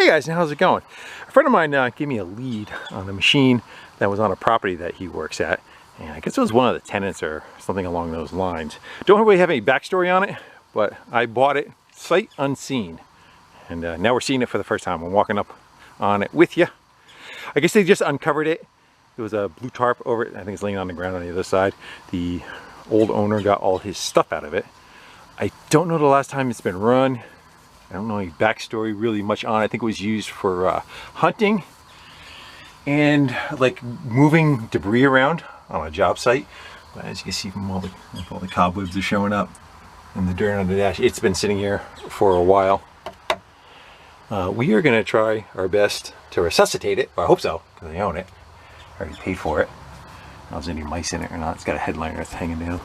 Hey guys, how's it going? A friend of mine gave me a lead on a machine that was on a property that he works at, and I guess it was one of the tenants or something along those lines. Don't really have any backstory on it, but I bought it sight unseen, and now we're seeing it for the first time. I'm walking up on it with you. I guess they just uncovered it. There was a blue tarp over it. I think it's laying on the ground on the other side. The old owner got all his stuff out of it. I don't know the last time it's been run. I don't know any backstory really much on it. I think it was used for hunting and like moving debris around on a job site. But as you can see from all the cobwebs are showing up and the dirt on the dash, it's been sitting here for a while. We are going to try our best to resuscitate it. Well, I hope so, because I own it. I already paid for it. I don't know if there's any mice in it or not. It's got a headliner that's hanging down.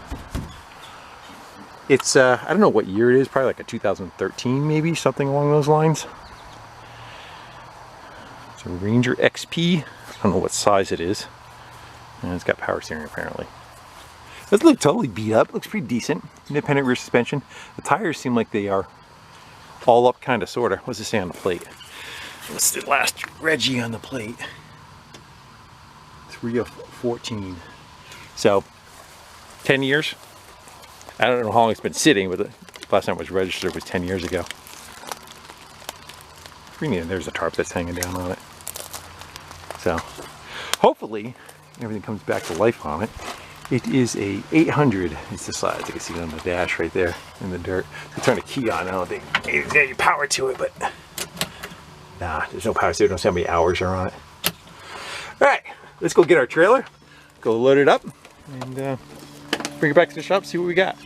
It's, I don't know what year it is, probably like a 2013 maybe, something along those lines. It's a Ranger XP. I don't know what size it is. And it's got power steering apparently. It doesn't look totally beat up, looks pretty decent. Independent rear suspension. The tires seem like they are all up kind of, sort of. What's it say on the plate? What's the last Reggie on the plate? 3 of 14. So, 10 years. I don't know how long it's been sitting, but the last time it was registered was 10 years ago. There's a tarp that's hanging down on it. So, hopefully, everything comes back to life on it. It is a 800, it's the size. You can see it on the dash right there in the dirt. So turn the key on, I don't think there's any power to it, but nah, there's no power to it. I don't see how many hours are on it. All right, let's go get our trailer, go load it up, and bring it back to the shop, see what we got.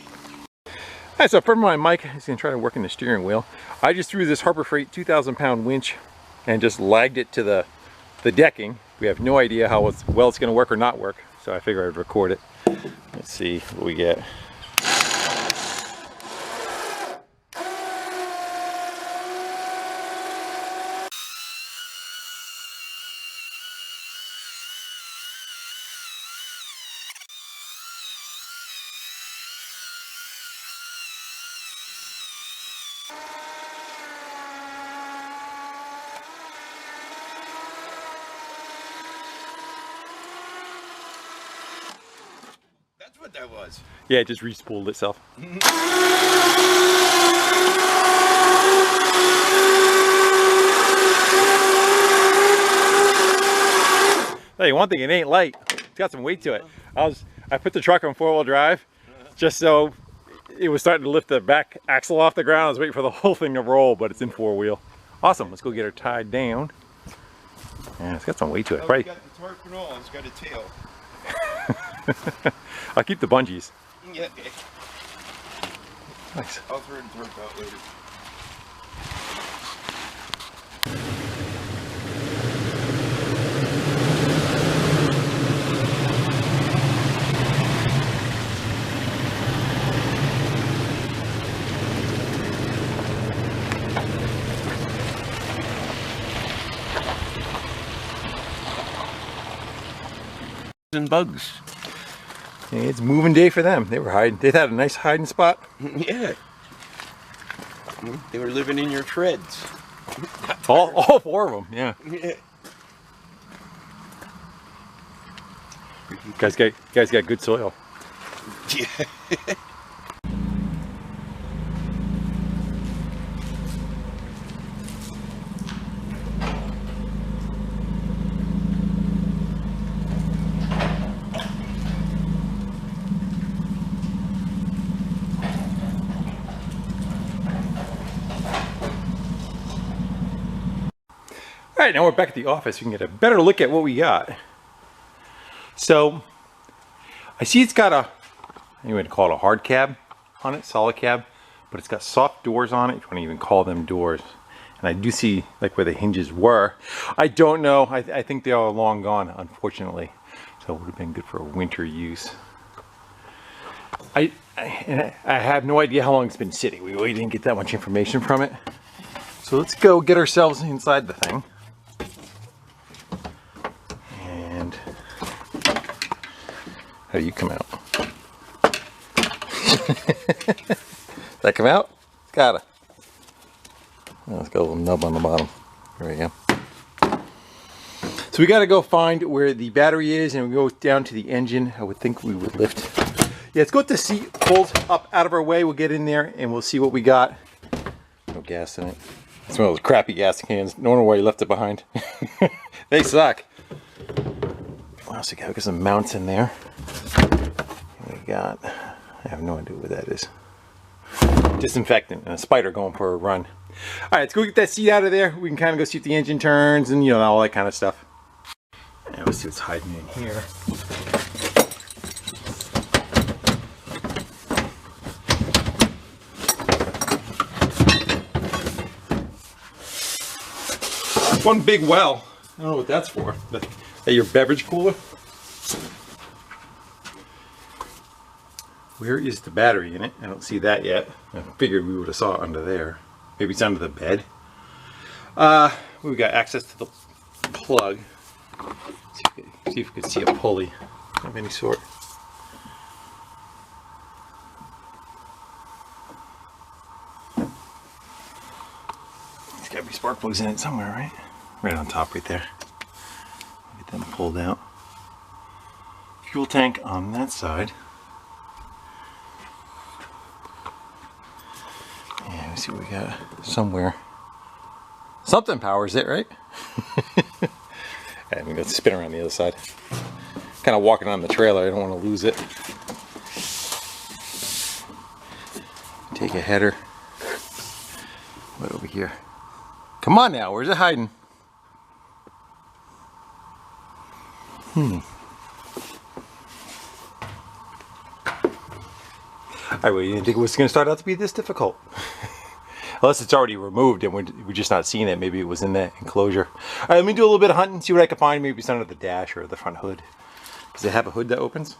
Alright, so a friend of mine, Mike, is going to try to work in the steering wheel. I just threw this Harbor Freight 2,000-pound winch and just lagged it to the decking. We have no idea how well it's going to work or not work, so I figured I'd record it. Let's see what we get. That's what that was. Yeah, it just re-spooled itself. Hey, one thing, it ain't light. It's got some weight to it. I put the truck on 4-wheel drive just so it was starting to lift the back axle off the ground. I was waiting for the whole thing to roll, but it's in 4-wheel. Awesome, let's go get her tied down. Yeah, it's got some weight to it. Oh, Right. got the tarp and all. It's got a tail. I'll keep the bungees. Yeah. Nice. I'll throw the tarp out later. And bugs. Yeah, it's moving day for them. They were hiding. They had a nice hiding spot. Yeah. They were living in your treads. All 4 of them. Yeah. Yeah. Guys got good soil. Yeah. All right, now we're back at the office. We can get a better look at what we got. So, I see it's got you would call it a hard cab on it, solid cab, but it's got soft doors on it, if you want to even call them doors. And I do see like where the hinges were. I don't know, I think they are long gone, unfortunately. So it would have been good for winter use. I have no idea how long it's been sitting. We really didn't get that much information from it. So let's go get ourselves inside the thing. And how do you come out? That come out? It's gotta. Oh, it's got a little nub on the bottom. There we go. So we got to go find where the battery is, and we go down to the engine. I would think we would lift. Yeah, let's go with the seat pulled up out of our way. We'll get in there and we'll see what we got. No gas in it. It's one of those crappy gas cans. No wonder why you left it behind. They suck. What else we got? We got some mounts in there. We got, I have no idea what that is. Disinfectant and a spider going for a run. All right, let's go get that seat out of there. We can kind of go see if the engine turns and, you know, all that kind of stuff. And let's see what's hiding in here. One big well. I don't know what that's for. But that your beverage cooler? Where is the battery in it? I don't see that yet. I figured we would have saw it under there. Maybe it's under the bed. We've got access to the plug. See if we can see a pulley of any sort. There's got to be spark plugs in it somewhere, right? Right on top, right there. Get them pulled out. Fuel tank on that side. Yeah, let's see what we got somewhere. Something powers it, right? I'm gonna spin around the other side. Kind of walking on the trailer, I don't want to lose it. Take a header. What over here? Come on now, where's it hiding? Alright, well, you didn't think it was going to start out to be this difficult. Unless it's already removed and we're just not seeing it. Maybe it was in that enclosure. Alright, let me do a little bit of hunting, see what I can find. Maybe it's under the dash or the front hood. Does it have a hood that opens?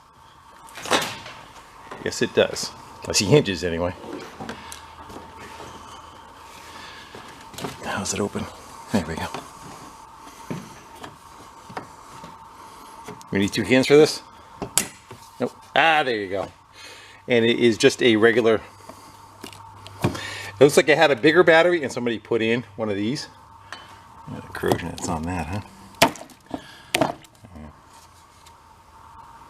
Yes, it does. I see hinges anyway. How's it open? There we go. We need two hands for this? Nope. Ah, there you go. And it is just a regular. It looks like it had a bigger battery and somebody put in one of these. The corrosion that's on that, huh?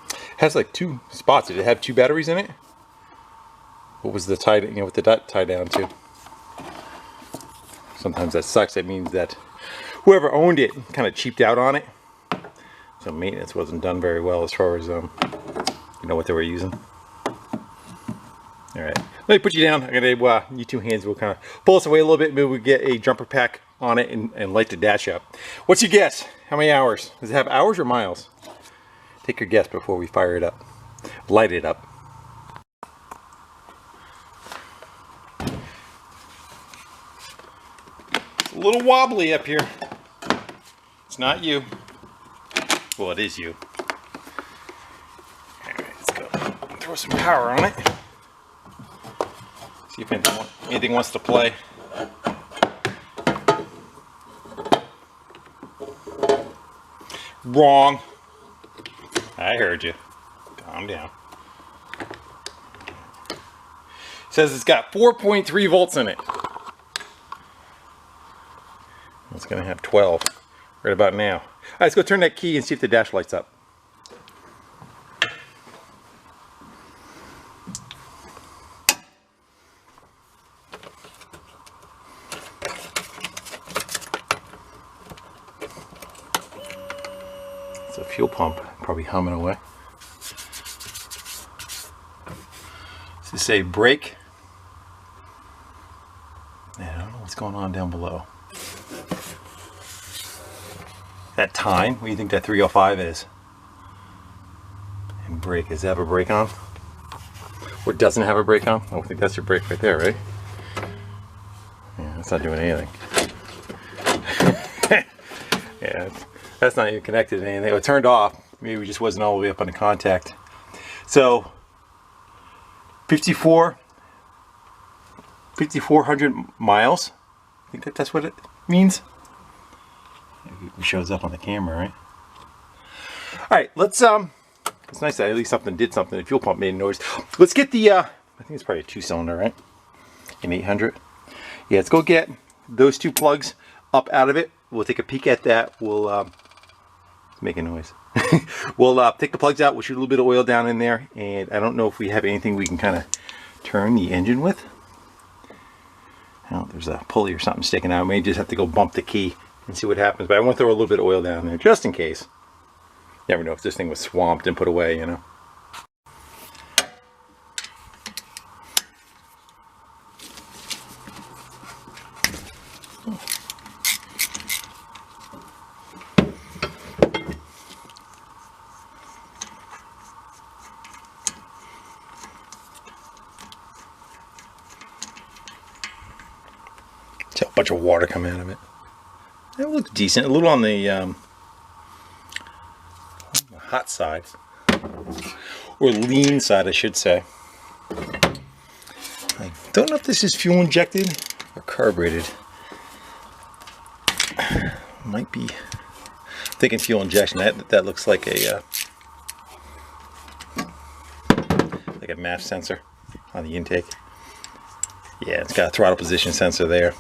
It has like two spots. Did it have two batteries in it? What was the tie, you know, what the dot tie down to? Sometimes that sucks. That means that whoever owned it kind of cheaped out on it. So maintenance wasn't done very well as far as you know what they were using. All right, let me put you down. I'm gonna you two hands will kind of pull us away a little bit. Maybe we get a jumper pack on it and light the dash up. What's your guess? How many hours? Does it have hours or miles? Take your guess before we fire it up. Light it up. It's a little wobbly up here. It's not you. Well, it is you. All right, let's go. Throw some power on it. See if anything wants to play. Wrong. I heard you. Calm down. It says it's got 4.3 volts in it. It's going to have 12 right about now. All right, let's go turn that key and see if the dash lights up. It's a fuel pump, probably humming away. Does it say brake? Yeah, I don't know what's going on down below. That time, what do you think that 305 is? And brake, does it have a brake on? Or doesn't have a brake on? I think that's your brake right there, right? Yeah, it's not doing anything. Yeah, that's not even connected to anything. It turned off. Maybe it just wasn't all the way up on the contact. So, 5,400 miles. I think that's what it means. It shows up on the camera, right? All right, let's it's nice that at least something did something. The fuel pump made a noise. Let's get the I think it's probably a 2-cylinder, right? An 800. Yeah, let's go get those two plugs up out of it we'll take a peek at that. We'll it's making noise. We'll take the plugs out. We'll shoot a little bit of oil down in there, and I don't know if we have anything we can kind of turn the engine with. Oh, there's a pulley or something sticking out. I may just have to go bump the key and see what happens. But I want to throw a little bit of oil down there just in case. Never know if this thing was swamped and put away, you know. A bunch of water coming out of it. It looks decent. A little on the hot side, or lean side, I should say. I don't know if this is fuel injected or carbureted. Might be thinking fuel injection. That looks like a MAF sensor on the intake. Yeah, it's got a throttle position sensor there.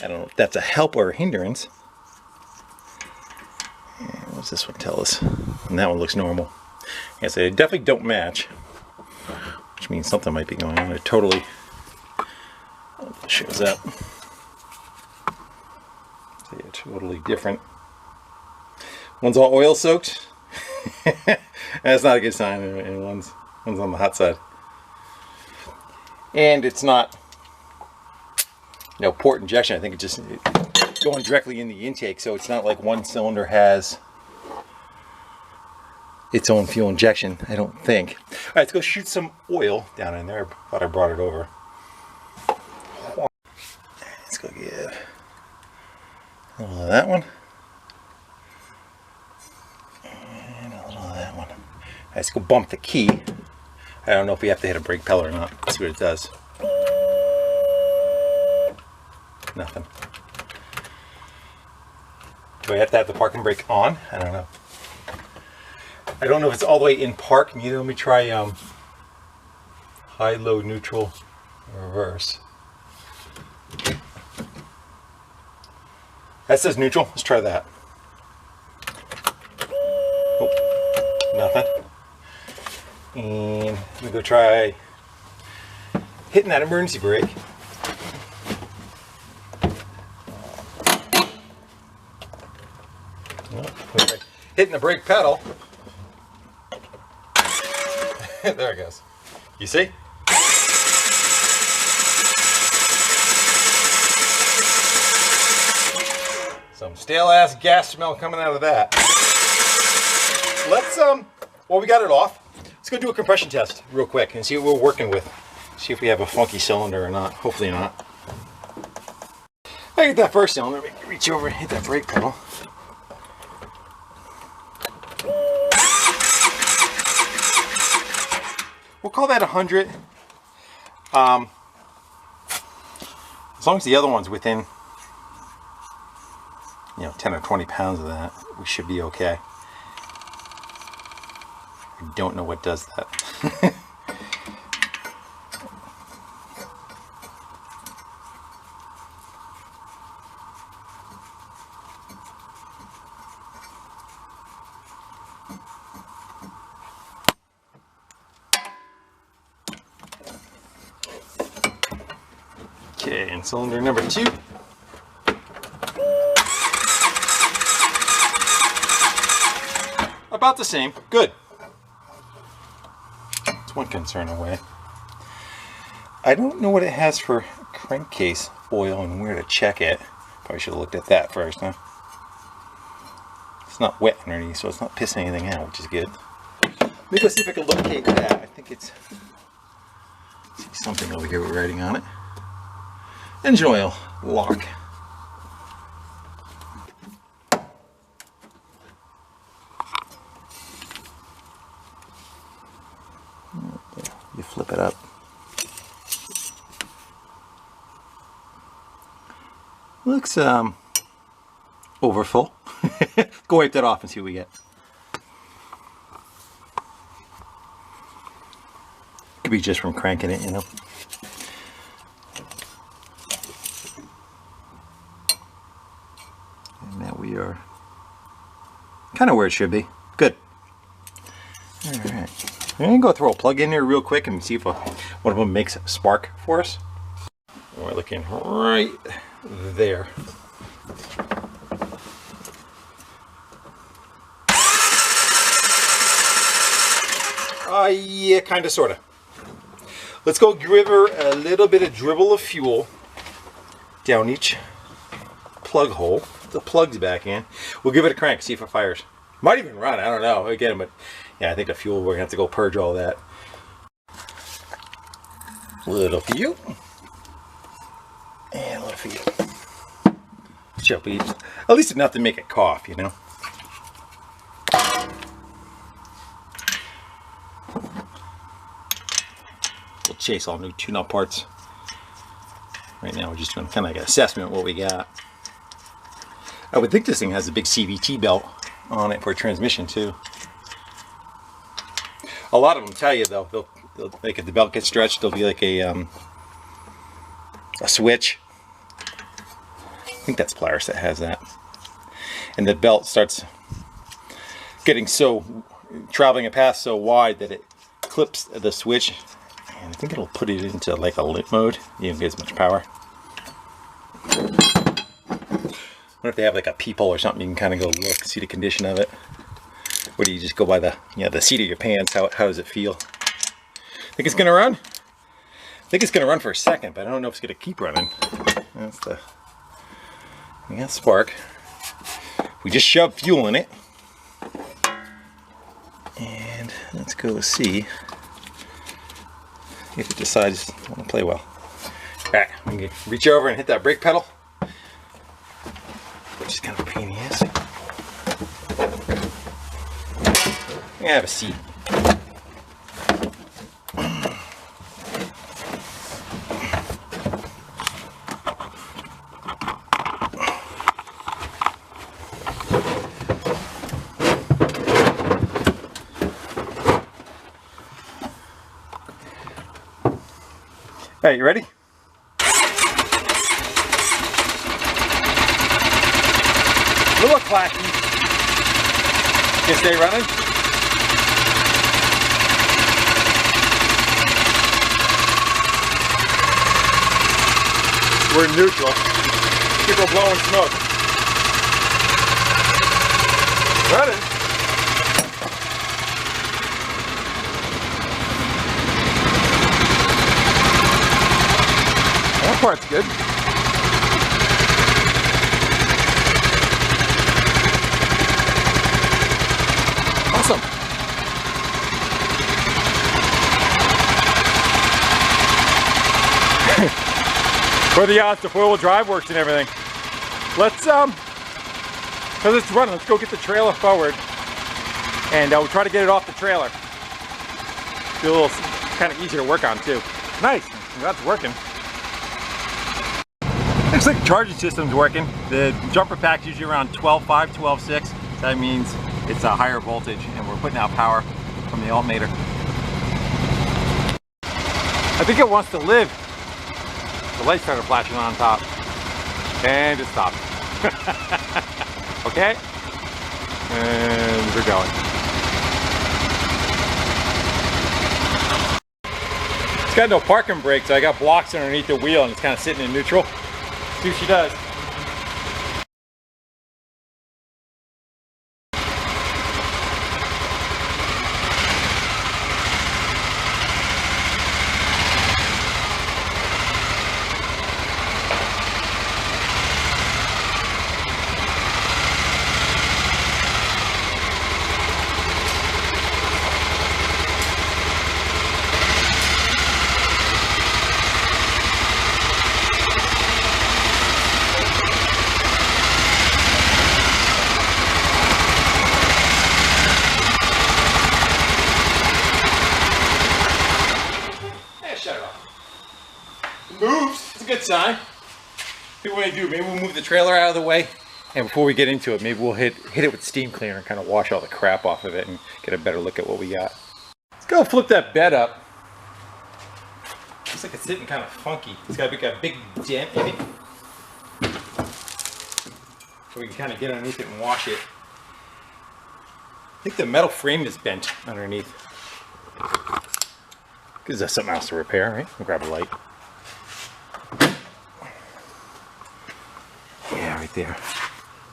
I don't know if that's a help or a hindrance. What does this one tell us? And that one looks normal. I guess they definitely don't match, which means something might be going on. It totally shows up. So yeah, totally different. One's all oil soaked. That's not a good sign. And one's on the hot side. And it's not, port injection. I think it's just going directly in the intake, so it's not like one cylinder has its own fuel injection, I don't think. All right, let's go shoot some oil down in there. I thought I brought it over. Let's go get a little of that one. And a little of that one. All right, let's go bump the key. I don't know if we have to hit a brake pedal or not. Let's see what it does. Nothing. Do I have to have the parking brake on? I don't know. I don't know if it's all the way in park. Let me try high, low, neutral, reverse. That says neutral. Let's try that. Oh, nothing. And let me go try hitting that emergency brake. Okay. Hitting the brake pedal. There it goes. You see? Some stale ass gas smell coming out of that. Let's well, we got it off. Let's go do a compression test real quick and see what we're working with. See if we have a funky cylinder or not. Hopefully not. I get that first cylinder. Reach over and hit that brake pedal. We'll call that 100. As long as the other one's within, 10 or 20 pounds of that, we should be okay. I don't know what does that. Okay, and cylinder number 2. About the same. Good. That's one concern away. I don't know what it has for crankcase oil and where to check it. Probably should have looked at that first, huh? It's not wet underneath, so it's not pissing anything out, which is good. Let me go see if I can locate that. I think it's something over here with writing on it. Engine oil lock. You flip it up. Looks over full. Go wipe that off and see what we get. Could be just from cranking it, are kind of where it should be. Good. Alright. I'm going to go throw a plug in here real quick and see if one of them makes a spark for us. We're looking right there. Yeah, kind of, sort of. Let's go give her a little bit of dribble of fuel down each plug hole. The plug's back in. We'll give it a crank, see if it fires. Might even run, I don't know. Again, but yeah, I think the fuel, we're gonna have to go purge all that. A little for you. And a little for you. Should be at least enough to make it cough, you know. We'll chase all new tune-up parts. Right now we're just doing kind of like an assessment of what we got. I would think this thing has a big CVT belt on it for transmission too. A lot of them tell you though, they'll like if the belt gets stretched, there'll be like a switch. I think that's Polaris that has that. And the belt starts getting traveling a path so wide that it clips the switch. And I think it'll put it into like a lit mode. You don't get as much power. I wonder if they have like a peephole or something you can kind of go look, see the condition of it. Or do you just go by the the seat of your pants? How does it feel? Think it's gonna run? I think it's gonna run for a second, but I don't know if it's gonna keep running. That's we got spark. We just shoved fuel in it. And let's go see if it decides to want to play well. Alright, I'm going to reach over and hit that brake pedal, which is kind of a pain in the ass. I have a seat. Alright, you ready? A little clacky. Can stay running? We're in neutral. People blowing smoke. Running. That part's good. Awesome. For the odds, the four-wheel drive works and everything. Let's because it's running, let's go get the trailer forward, and we'll try to get it off the trailer. Be a little kind of easier to work on too. Nice, that's working. Looks like the charging system's working. The jumper pack's usually around 12.5, 12.6. So that means it's a higher voltage, and we're putting out power from the alternator. I think it wants to live. The light started flashing on top, and it stopped. Okay, and we're going. It's got no parking brakes, so I got blocks underneath the wheel, and it's kind of sitting in neutral. See what she does. Moves. It's a good sign. Maybe what I do, maybe we'll move the trailer out of the way, and before we get into it, maybe we'll hit it with steam cleaner and kind of wash all the crap off of it and get a better look at what we got. Let's go flip that bed up. Looks like it's sitting kind of funky. It's got a big dent in it. so we can kind of get underneath it and wash it. I think the metal frame is bent underneath. Gives us something else to repair, right? We'll grab a light. Yeah, right there.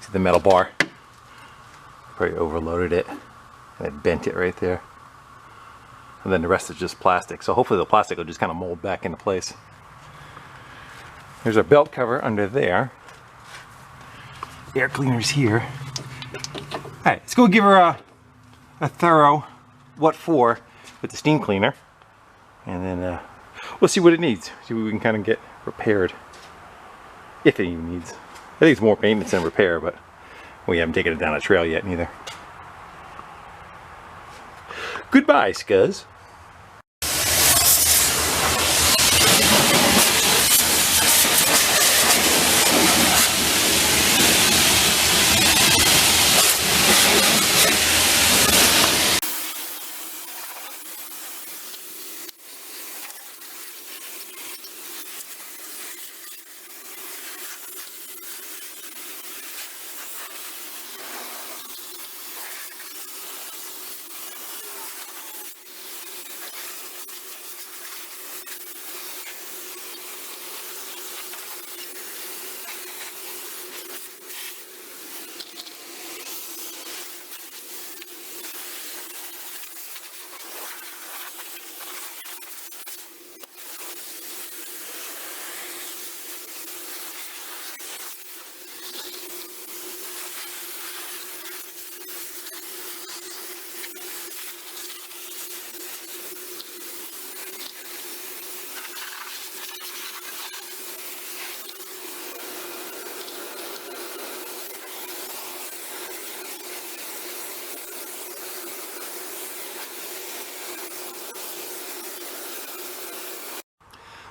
See the metal bar? Probably overloaded it and it bent it right there. And then the rest is just plastic. So hopefully the plastic will just kind of mold back into place. There's our belt cover under there. Air cleaner's here. Alright, let's go give her a thorough what for with the steam cleaner. And then we'll see what it needs. See what we can kind of get repaired. If it even needs. I think it's more maintenance than repair, but we haven't taken it down a trail yet neither. Goodbye, Scuzz.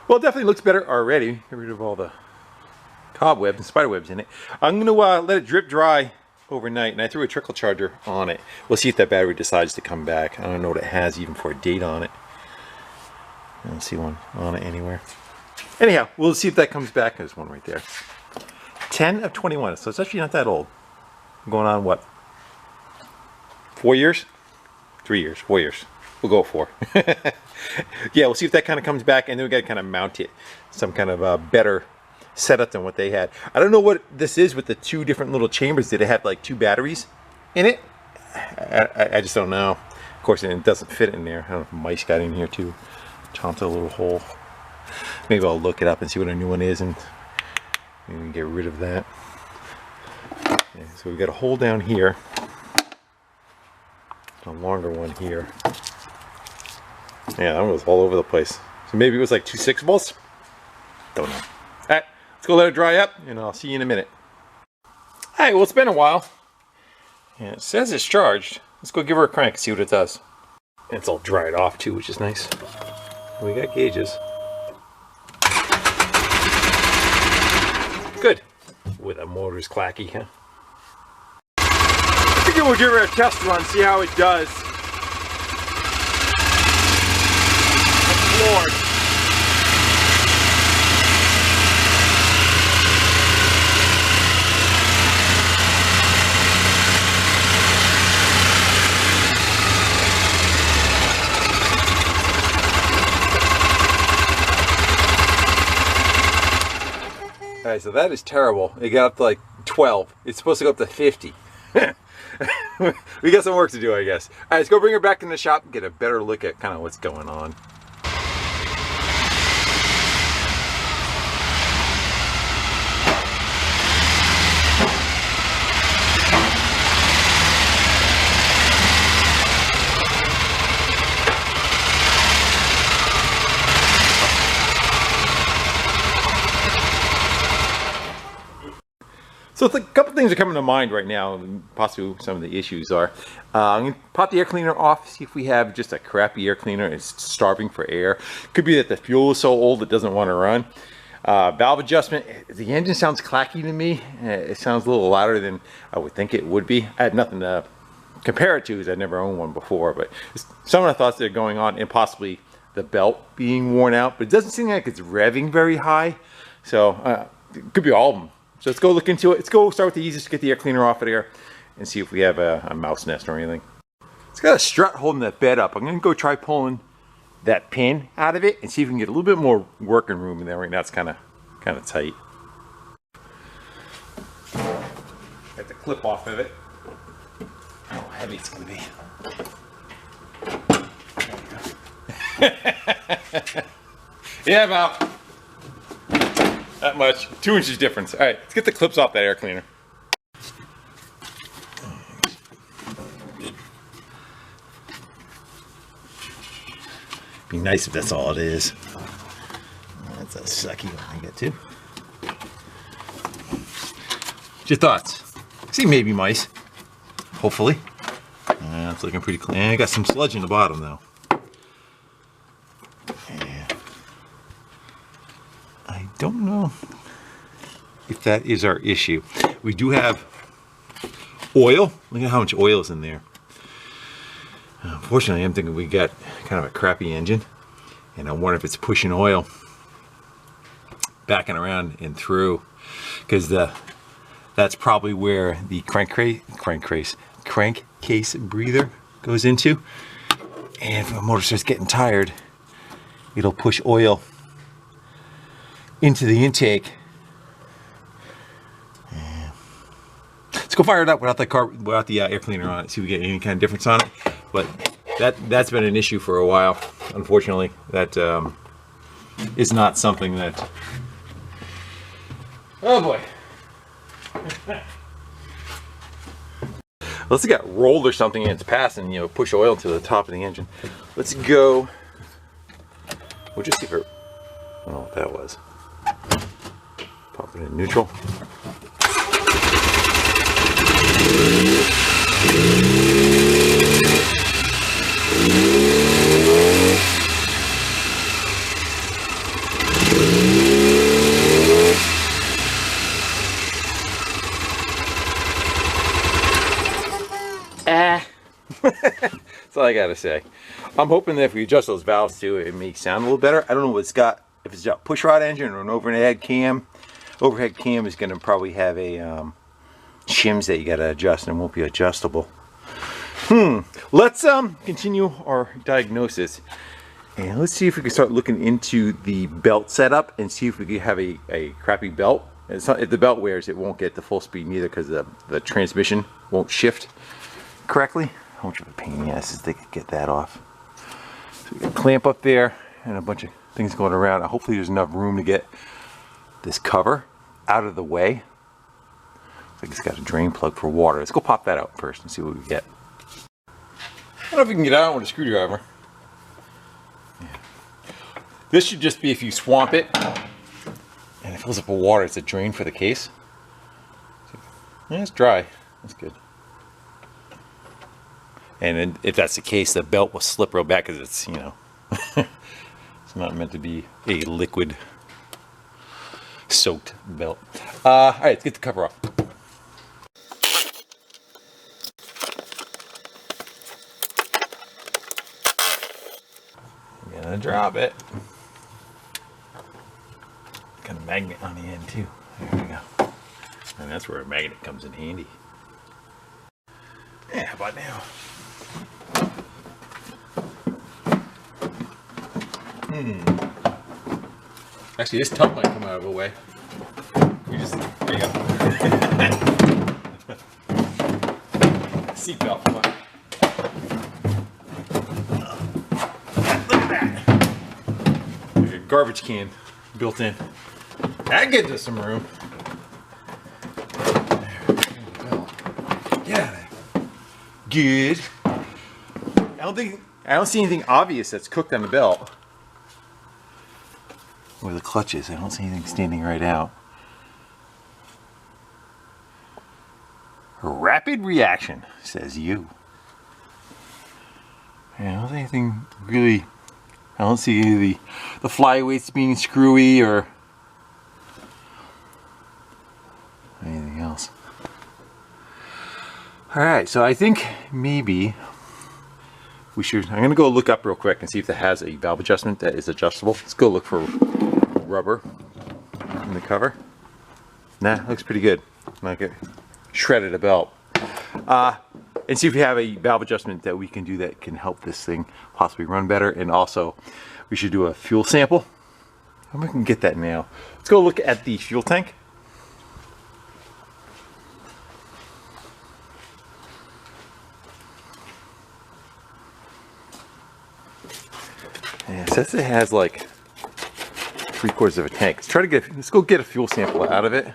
Well, it definitely looks better already. Get rid of all the cobwebs and spider webs in it. I'm going to let it drip dry overnight, and I threw a trickle charger on it. We'll see if that battery decides to come back. I don't know what it has even for a date on it. I don't see one on it anywhere. Anyhow, we'll see if that comes back. There's one right there. 10 of 21, so it's actually not that old. Going on what? 4 years? 3 years, 4 years. We'll go 4. Yeah, we'll see if that kind of comes back, and then we got to kind of mount it some kind of better setup than what they had. I don't know what this is with the two different little chambers. Did it have like 2 batteries in it? I just don't know. Of course, it doesn't fit in there. I don't know if mice got in here too. Chomped a little hole. Maybe I'll look it up and see what a new one is, and maybe get rid of that. Yeah, so we've got a hole down here. A longer one here. Yeah, that one was all over the place. So maybe it was like 2 6-volts? Don't know. Alright, let's go let it dry up, and I'll see you in a minute. Alright, well, it's been a while. And it says it's charged. Let's go give her a crank and see what it does. And it's all dried off too, which is nice. We got gauges. Good. With the motor's clacky, huh? I think we'll give her a test run, see how it does. Lord. Alright, so that is terrible. It got up to like 12. It's supposed to go up to 50. We got some work to do, I guess. Alright, let's go bring her back in the shop and get a better look at kind of what's going on. So a couple things are coming to mind right now, possibly some of the issues are. I'm going to pop the air cleaner off, see if we have just a crappy air cleaner. It's starving for air. Could be that the fuel is so old it doesn't want to run. Valve adjustment, the engine sounds clacky to me. It sounds a little louder than I would think it would be. I had nothing to compare it to because I'd never owned one before, but some of the thoughts that are going on, and possibly the belt being worn out, but it doesn't seem like it's revving very high. So it could be all of them So let's go look into it. Let's go start with the easiest, get the air cleaner off of there and see if we have a mouse nest or anything. It's got a strut holding that bed up. I'm gonna go try pulling that pin out of it and see if we can get a little bit more working room in there. Right now it's kind of tight. Got the clip off of it. How heavy it's gonna be. Yeah, about that much. 2 inches difference. All right, let's get the clips off that air cleaner. Be nice if that's all it is. That's a sucky one I get to. What's your thoughts? See, maybe mice. Hopefully. It's looking pretty clean. I got some sludge in the bottom though. Yeah. I don't know if that is our issue. We do have oil. Look at how much oil is in there. Unfortunately, I'm thinking we got kind of a crappy engine, and I wonder if it's pushing oil backing around and through, because that's probably where the crankcase breather goes into. And if the motor starts getting tired, it'll push oil into the intake. Yeah. Let's go fire it up without the air cleaner on it, see if we get any kind of difference on it. But that's been an issue for a while. Unfortunately, that is not something that. Oh boy. Unless it got rolled or something and it's passing, you know, push oil to the top of the engine. Let's go. We'll just see if it. I don't know what that was. Pop it in neutral. That's all I gotta say. I'm hoping that if we adjust those valves too, it may sound a little better. I don't know what it's got. If it's got a push rod engine or an overhead cam. Overhead cam is gonna probably have a shims that you gotta adjust and won't be adjustable. Let's continue our diagnosis and let's see if we can start looking into the belt setup and see if we can have a crappy belt. It's not, if the belt wears, it won't get the full speed neither because the transmission won't shift correctly. How much of a pain in the ass is they could get that off? So we got a clamp up there and a bunch of things going around. Hopefully there's enough room to get this cover out of the way. Looks like it's got a drain plug for water. Let's go pop that out first and see what we get. I don't know if we can get out with a screwdriver. Yeah. This should just be if you swamp it and it fills up with water, it's a drain for the case. Yeah, it's dry. That's good. And then if that's the case, the belt will slip real bad because it's, you know, it's not meant to be a liquid soaked belt. All right, let's get the cover off. I'm gonna drop it. Got a magnet on the end too. There we go. And that's where a magnet comes in handy. Yeah, how about now? Actually, this tub might come out of the way. You just, there you go. Seatbelt, come on. Look at that. There's a garbage can built in. That gives us some room. There we go. Get out of there. Good. I don't see anything obvious that's cooked on the belt. Or the clutches, I don't see anything standing right out. Rapid reaction, says you. Yeah, I don't see anything really. I don't see any of the flyweights being screwy or anything else. Alright, so I think maybe we should. I'm gonna go look up real quick and see if it has a valve adjustment that is adjustable. Let's go look for rubber in the cover. Nah, looks pretty good. Like it shredded a belt. And see if we have a valve adjustment that we can do that can help this thing possibly run better. And also, we should do a fuel sample. I'm gonna get that now. Let's go look at the fuel tank. Yeah, it says it has like 3/4 of a tank. Let's go get a fuel sample out of it.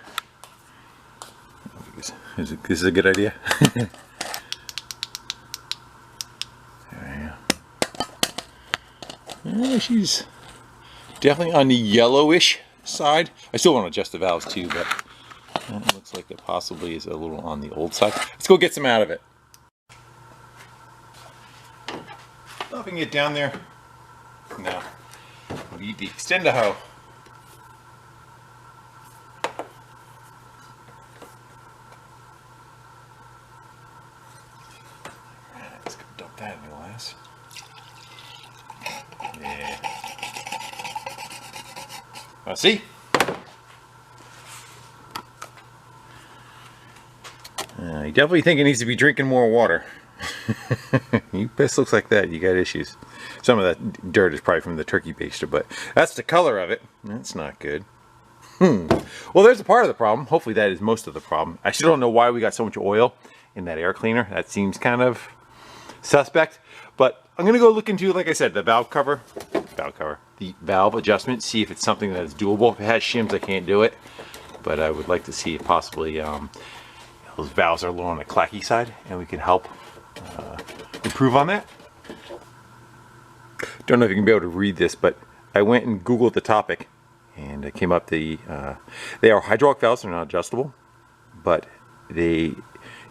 This is a good idea. She's definitely on the yellowish side. I still want to adjust the valves too, but it looks like it possibly is a little on the old side. Let's go get some out of it. If I can get down there. No. We need the extender hoe. Let's go dump that in the glass. Yeah. See? You definitely think it needs to be drinking more water. You piss looks like that, you got issues. Some of that dirt is probably from the turkey baster, but that's the color of it. That's not good. Well, there's a part of the problem. Hopefully that is most of the problem. I still don't know why we got so much oil in that air cleaner. That seems kind of suspect. But I'm going to go look into, like I said, the valve cover, the valve adjustment, see if it's something that is doable. If it has shims, I can't do it. But I would like to see if possibly those valves are a little on the clacky side, and we can help improve on that. Don't know if you can be able to read this, but I went and Googled the topic, and it came up they are hydraulic valves. They're not adjustable, but the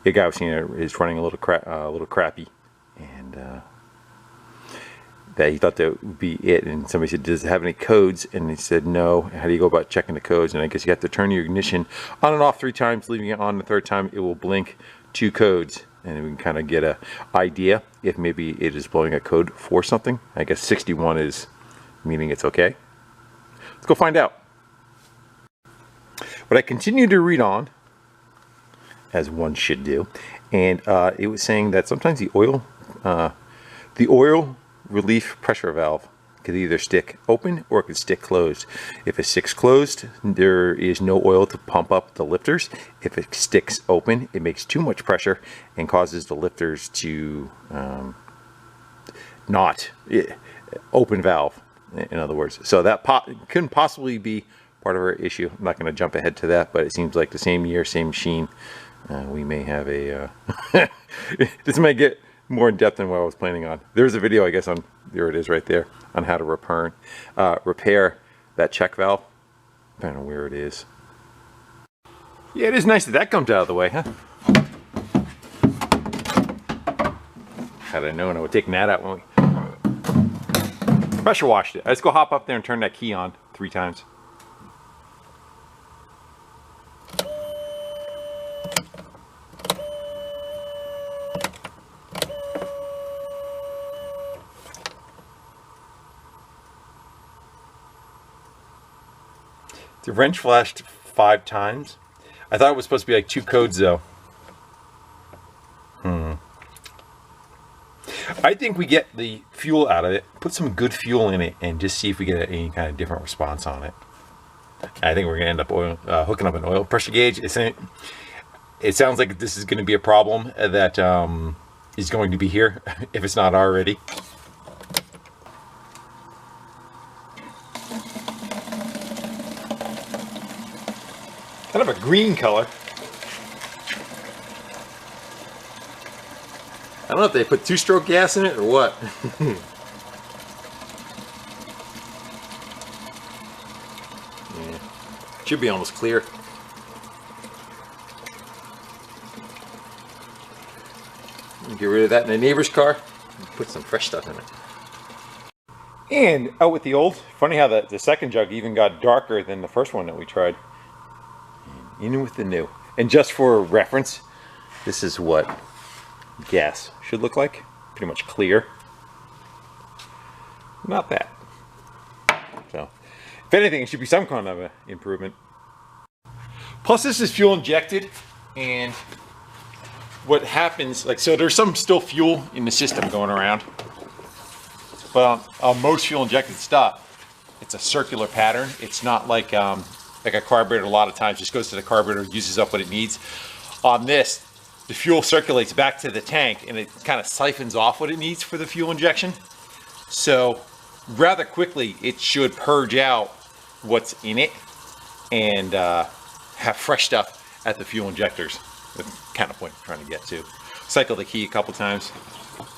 guy I was seeing is running a little crappy, and that he thought that would be it. And somebody said, "Does it have any codes?" And he said, "No." How do you go about checking the codes? And I guess you have to turn your ignition on and off 3 times, leaving it on the 3rd time. It will blink 2 codes, and we can kind of get an idea if maybe it is blowing a code for something. I guess 61 is meaning it's okay. Let's go find out. But I continued to read on, as one should do, and it was saying that sometimes the oil relief pressure valve could either stick open or it could stick closed. If it sticks closed, there is no oil to pump up the lifters. If it sticks open, it makes too much pressure and causes the lifters to not open valve, in other words. So that couldn't possibly be part of our issue. I'm not going to jump ahead to that, but it seems like the same year, same machine, we may have a this might get more in depth than what I was planning on. There's a video, I guess, on there it is right there, on how to repair that check valve. I don't know where it is. Yeah, it is nice that that comes out of the way, huh? Had I known, I would take that out when we pressure washed it. Let's go hop up there and turn that key on 3 times. The wrench flashed 5 times. I thought it was supposed to be like 2 codes though. I think we get the fuel out of it, put some good fuel in it, and just see if we get any kind of different response on it. I think we're going to end up hooking up an oil pressure gauge. It sounds like this is going to be a problem that is going to be here, if it's not already. Kind of a green color. I don't know if they put 2-stroke gas in it or what. Yeah. Should be almost clear. Get rid of that in the neighbor's car. Put some fresh stuff in it. And out with the old. Funny how the second jug even got darker than the first one that we tried. In with the new. And just for reference, this is what gas should look like. Pretty much clear. Not bad. So, if anything, it should be some kind of an improvement. Plus this is fuel injected, and what happens, like, so there's some still fuel in the system going around, but on most fuel injected stuff, it's a circular pattern. It's not like a carburetor a lot of times just goes to the carburetor, uses up what it needs. On this, the fuel circulates back to the tank and it kind of siphons off what it needs for the fuel injection. So rather quickly, it should purge out what's in it and have fresh stuff at the fuel injectors. That's the kind of point I'm trying to get to. Cycle the key a couple times.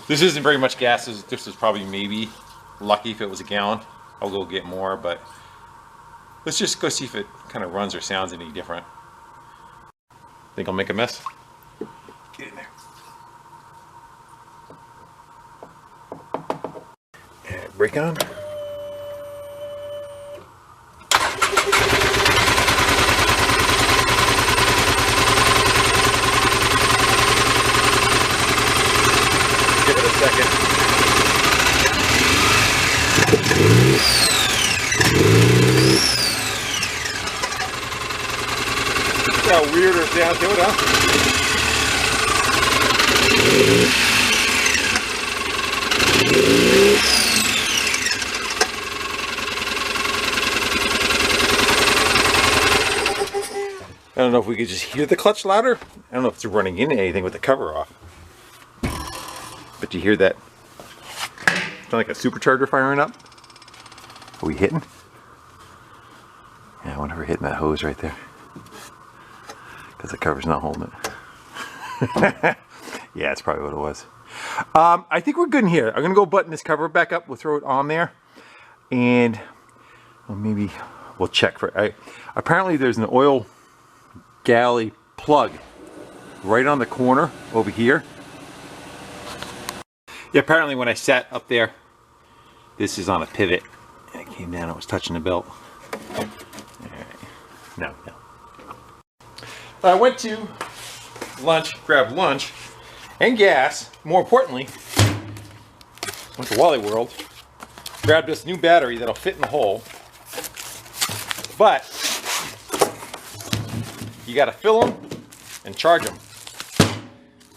This isn't very much gas. This is probably maybe lucky if it was a gallon. I'll go get more, but let's just go see if it kind of runs or sounds any different. Think I'll make a mess? Get in there. And brake on. Give it a second. How weird it sounds to it, huh? I don't know if we could just hear the clutch louder. I don't know if it's running into anything with the cover off. But you hear that? Sound like a supercharger firing up? Are we hitting? Yeah, I wonder if we're hitting that hose right there. Because the cover's not holding it. Yeah, that's probably what it was. I think we're good in here. I'm going to go button this cover back up. We'll throw it on there. And well, maybe we'll check for it. Apparently there's an oil galley plug right on the corner over here. Yeah, apparently when I sat up there, this is on a pivot. And it came down, it was touching the belt. All right. No. I went to lunch, grabbed lunch and gas. More importantly, went to Wally World, grabbed this new battery that'll fit in the hole. But you got to fill them and charge them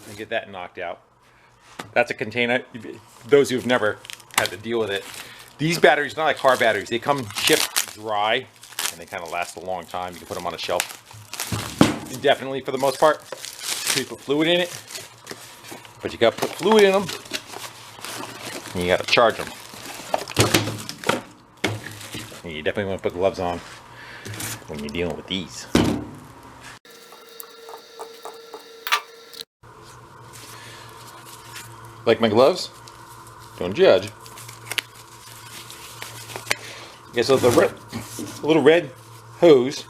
and get that knocked out. That's a container. Those who've never had to deal with it, these batteries, not like car batteries, they come shipped dry and they kind of last a long time. You can put them on a shelf indefinitely for the most part. You put fluid in it, but you got to put fluid in them and you got to charge them. And you definitely want to put gloves on when you're dealing with these. Like my gloves? Don't judge. Okay, so the little red hose,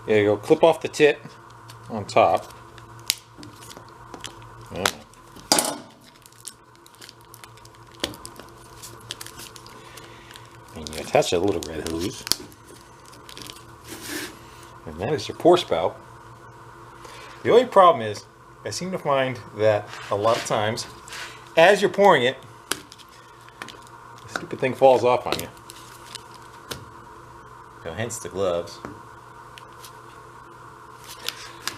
there you go, clip off the tit on top. And you attach that little red hose. And that is your pour spout. The only problem is, I seem to find that a lot of times, as you're pouring it, the stupid thing falls off on you. So hence the gloves.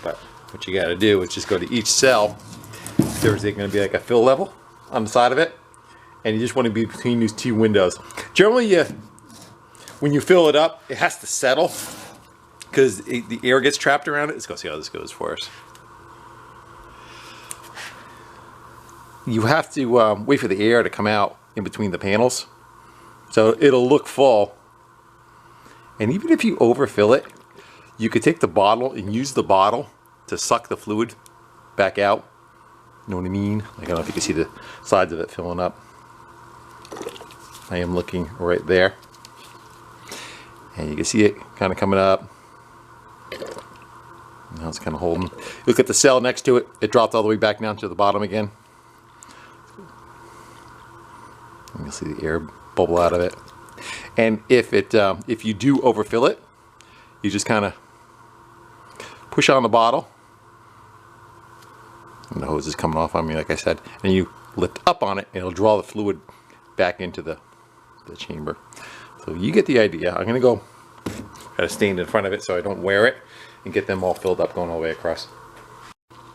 But what you got to do is just go to each cell. There's going to be like a fill level on the side of it, and you just want to be between these two windows. Generally, when you fill it up, it has to settle because the air gets trapped around it. Let's go see how this goes for us. You have to wait for the air to come out in between the panels, so it'll look full. And even if you overfill it, you could take the bottle and use the bottle to suck the fluid back out. You know what I mean? Like, I don't know if you can see the sides of it filling up. I am looking right there. And you can see it kind of coming up. Now it's kind of holding. Look at the cell next to it. It dropped all the way back down to the bottom again. And you'll see the air bubble out of it. And if you do overfill it, you just kind of push on the bottle. And the hose is coming off on me, like I said. And you lift up on it, and it'll draw the fluid back into the chamber. So you get the idea. I'm going to go try to stand in front of it so I don't wear it. and get them all filled up going all the way across.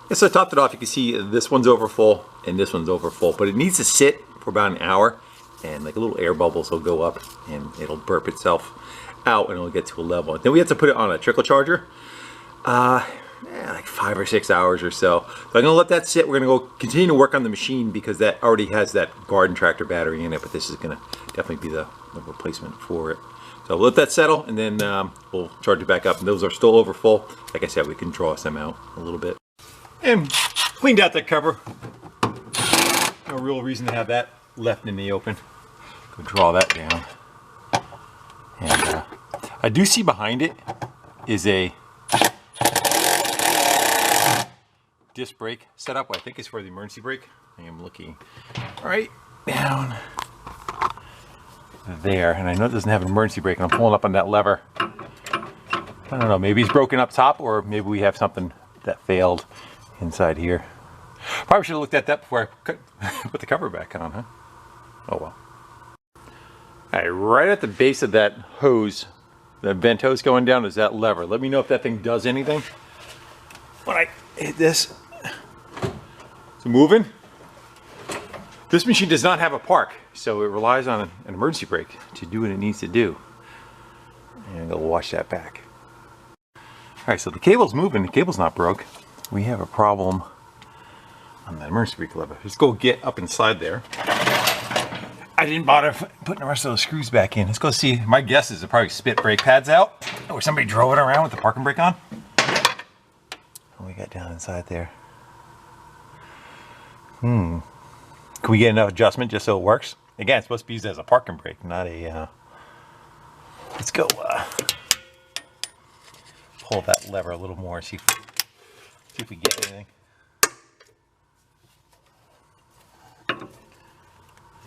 Yeah, so I topped it off. You can see this one's over full and this one's over full, but it needs to sit for about an hour, and like little air bubbles will go up and it'll burp itself out and it'll get to a level. Then we have to put it on a trickle charger, like 5 or 6 hours or so. So I'm gonna let that sit. We're gonna go continue to work on the machine because that already has that garden tractor battery in it, but this is gonna definitely be the replacement for it. So we'll let that settle, and then we'll charge it back up. And those are still over full. Like I said, we can draw some out a little bit. And cleaned out that cover. No real reason to have that left in the open. Go draw that down. And I do see behind it is a disc brake setup. I think it's for the emergency brake. I am looking right down there, and I know it doesn't have an emergency brake, and I'm pulling up on that lever. I don't know, maybe it's broken up top, or maybe we have something that failed inside here. Probably should have looked at that before I put the cover back on, huh? Oh well. Alright, right at the base of that hose, the vent hose going down, is that lever. Let me know if that thing does anything when I hit this. It's moving. This machine does not have a park, so it relies on an emergency brake to do what it needs to do. And it'll wash that back. Alright, so the cable's moving, the cable's not broke. We have a problem on that emergency brake lever. Let's go get up inside there. I didn't bother putting the rest of those screws back in. Let's go see. My guess is it probably spit brake pads out, or somebody drove it around with the parking brake on. What we got down inside there? Can we get enough adjustment just so it works? Again, it's supposed to be used as a parking brake, not a... Let's go pull that lever a little more, see if we get anything.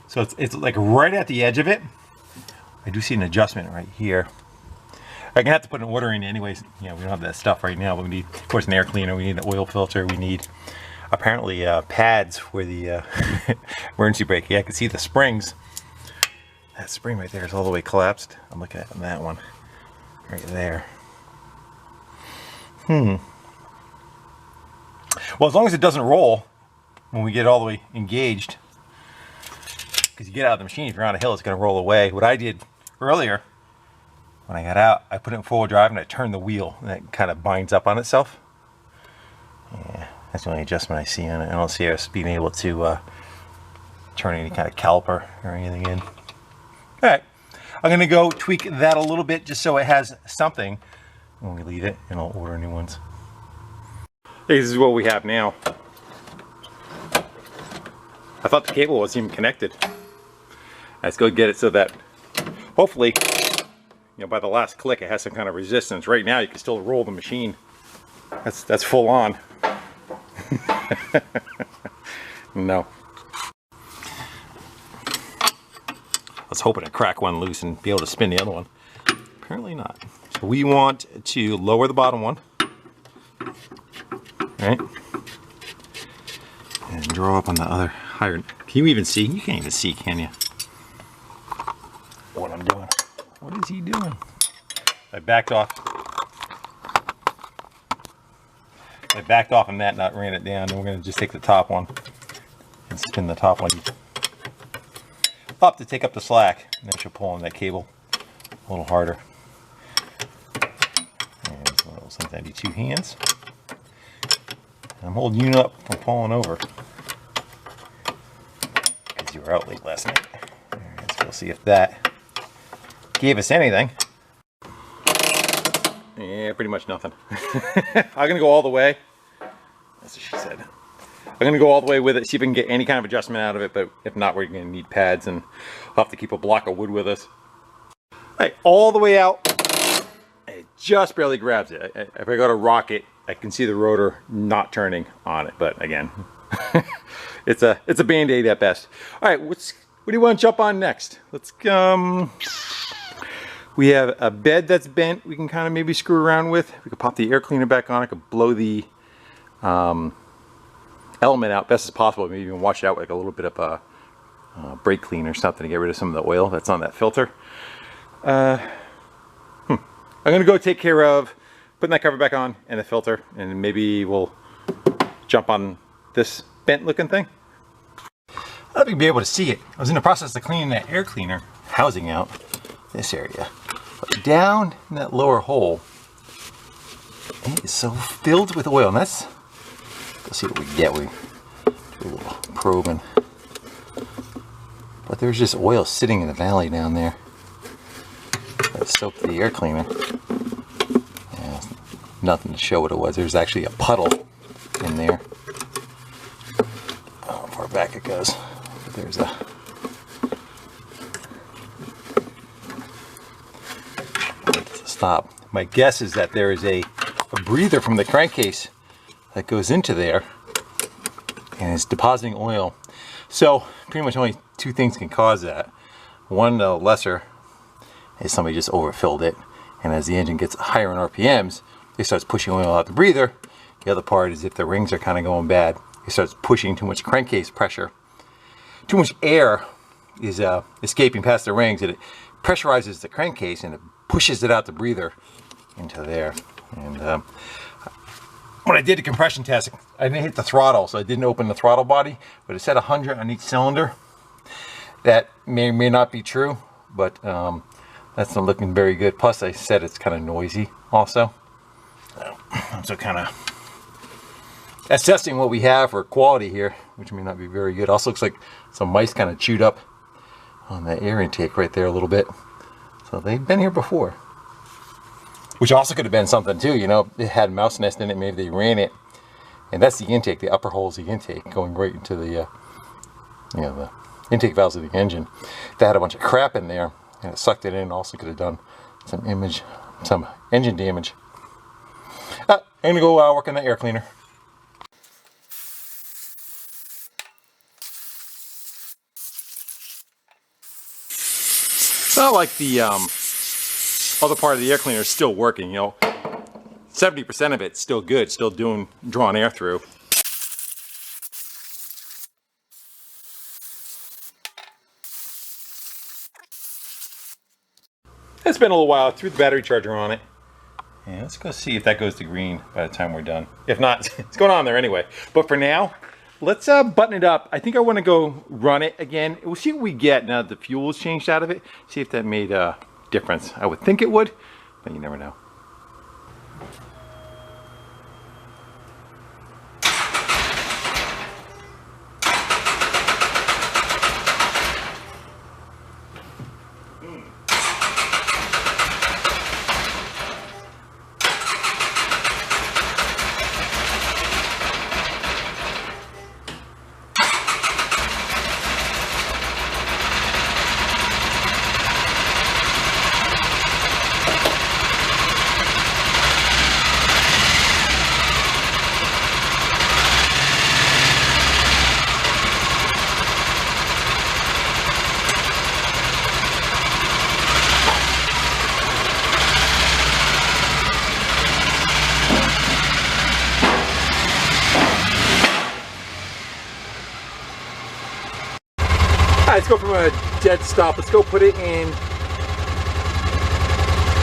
So it's like right at the edge of it. I do see an adjustment right here. I'm gonna have to put an order in anyways. You know, we don't have that stuff right now, but we need, of course, an air cleaner. We need an oil filter. We need apparently pads for the emergency brake. Yeah, I can see the springs. That spring right there is all the way collapsed. I'm looking at that one right there. Well, as long as it doesn't roll when we get all the way engaged, because you get out of the machine, if you're on a hill, it's going to roll away. What I did earlier, when I got out, I put it in full drive and I turned the wheel, and it kind of binds up on itself. Yeah, that's the only adjustment I see on it. I don't see us being able to turn any kind of caliper or anything in. All right, I'm going to go tweak that a little bit just so it has something when we leave it, and I'll order new ones. This is what we have now. I thought the cable wasn't even connected. Let's go get it so that hopefully, you know, by the last click it has some kind of resistance. Right now you can still roll the machine. That's full on. No. Let's hope it crack one loose and be able to spin the other one. Apparently not. So we want to lower the bottom one. Right? And draw up on the other higher. Can you even see? You can't even see, can you? What I'm doing. What is he doing? I backed off. I backed off on that, not ran it down. And we're going to just take the top one and spin the top one up to take up the slack. And then she'll pull on that cable a little harder. And so sometimes I do two hands. I'm holding you up from falling over because you were out late last night. Right, so we'll see if that gave us anything. Yeah, pretty much nothing. I'm gonna go all the way. That's what she said. I'm gonna go all the way with it, see if we can get any kind of adjustment out of it, but if not, we're gonna need pads, and we'll have to keep a block of wood with us. All right, all the way out. It just barely grabs it. If I go to rock it, I can see the rotor not turning on it, but again, it's a band-aid at best. All right, what do you want to jump on next? Let's we have a bed that's bent. We can kind of maybe screw around with. We could pop the air cleaner back on. I could blow the element out best as possible. Maybe even wash it out with like a little bit of a brake cleaner or something to get rid of some of the oil that's on that filter. I'm gonna go take care of putting that cover back on and the filter, and maybe we'll jump on this bent looking thing. I don't know if you'll be able to see it. I was in the process of cleaning that air cleaner housing out, this area. But down in that lower hole, it is so filled with oil. And that's, let's see what we get. We do a little probing. But there's just oil sitting in the valley down there that soaked the air cleaner. Yeah, nothing to show what it was. There's actually a puddle in there. Oh, how far back it goes. There's a stop. My guess is that there is a breather from the crankcase that goes into there and it's depositing oil. So pretty much only two things can cause that. One, the lesser, is somebody just overfilled it, and as the engine gets higher in RPMs, it starts pushing oil out the breather. The other part is if the rings are kind of going bad, it starts pushing too much crankcase pressure. Too much air is escaping past the rings, and it pressurizes the crankcase and it pushes it out the breather into there. And when I did the compression test, I didn't hit the throttle, so I didn't open the throttle body, but it said 100 on each cylinder. That may or may not be true, but that's not looking very good. Plus, I said it's kind of noisy also. So kind of assessing what we have for quality here, which may not be very good. Also looks like some mice kind of chewed up on the air intake right there a little bit. So they've been here before. Which also could have been something too, you know, it had mouse nest in it, maybe they ran it. And that's the intake, the upper hole is the intake, going right into the, you know, the intake valves of the engine. If they had a bunch of crap in there, and it sucked it in, also could have done some engine damage. I'm gonna go work on the air cleaner. It's not like the other part of the air cleaner is still working, you know. 70% of it's still good, still drawing air through. It's been a little while. I threw the battery charger on it. And let's go see if that goes to green by the time we're done. If not, it's going on there anyway. But for now, let's button it up. I think I want to go run it again. We'll see what we get now that the fuel has changed out of it. See if that made a difference. I would think it would, but you never know. Let's go from a dead stop. Let's go put it in. I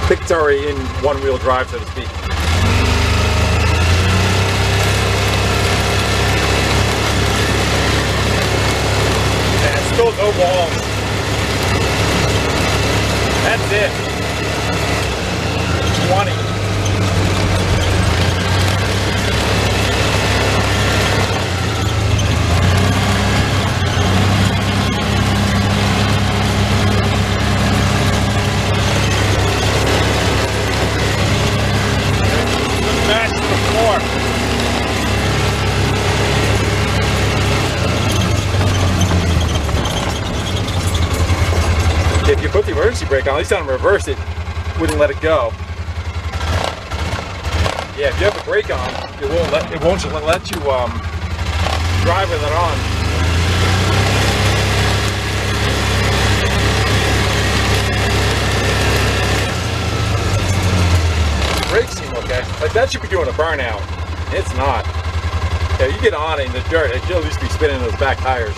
think it's already in one-wheel drive, so to speak. And still no walls. That's it. 20. If you put the emergency brake on, at least on reverse, it wouldn't let it go. Yeah, if you have the brake on, it won't just let you drive with it on. The brakes seem okay. Like that should be doing a burnout. It's not. Yeah, you get on it in the dirt, it should at least be spinning those back tires.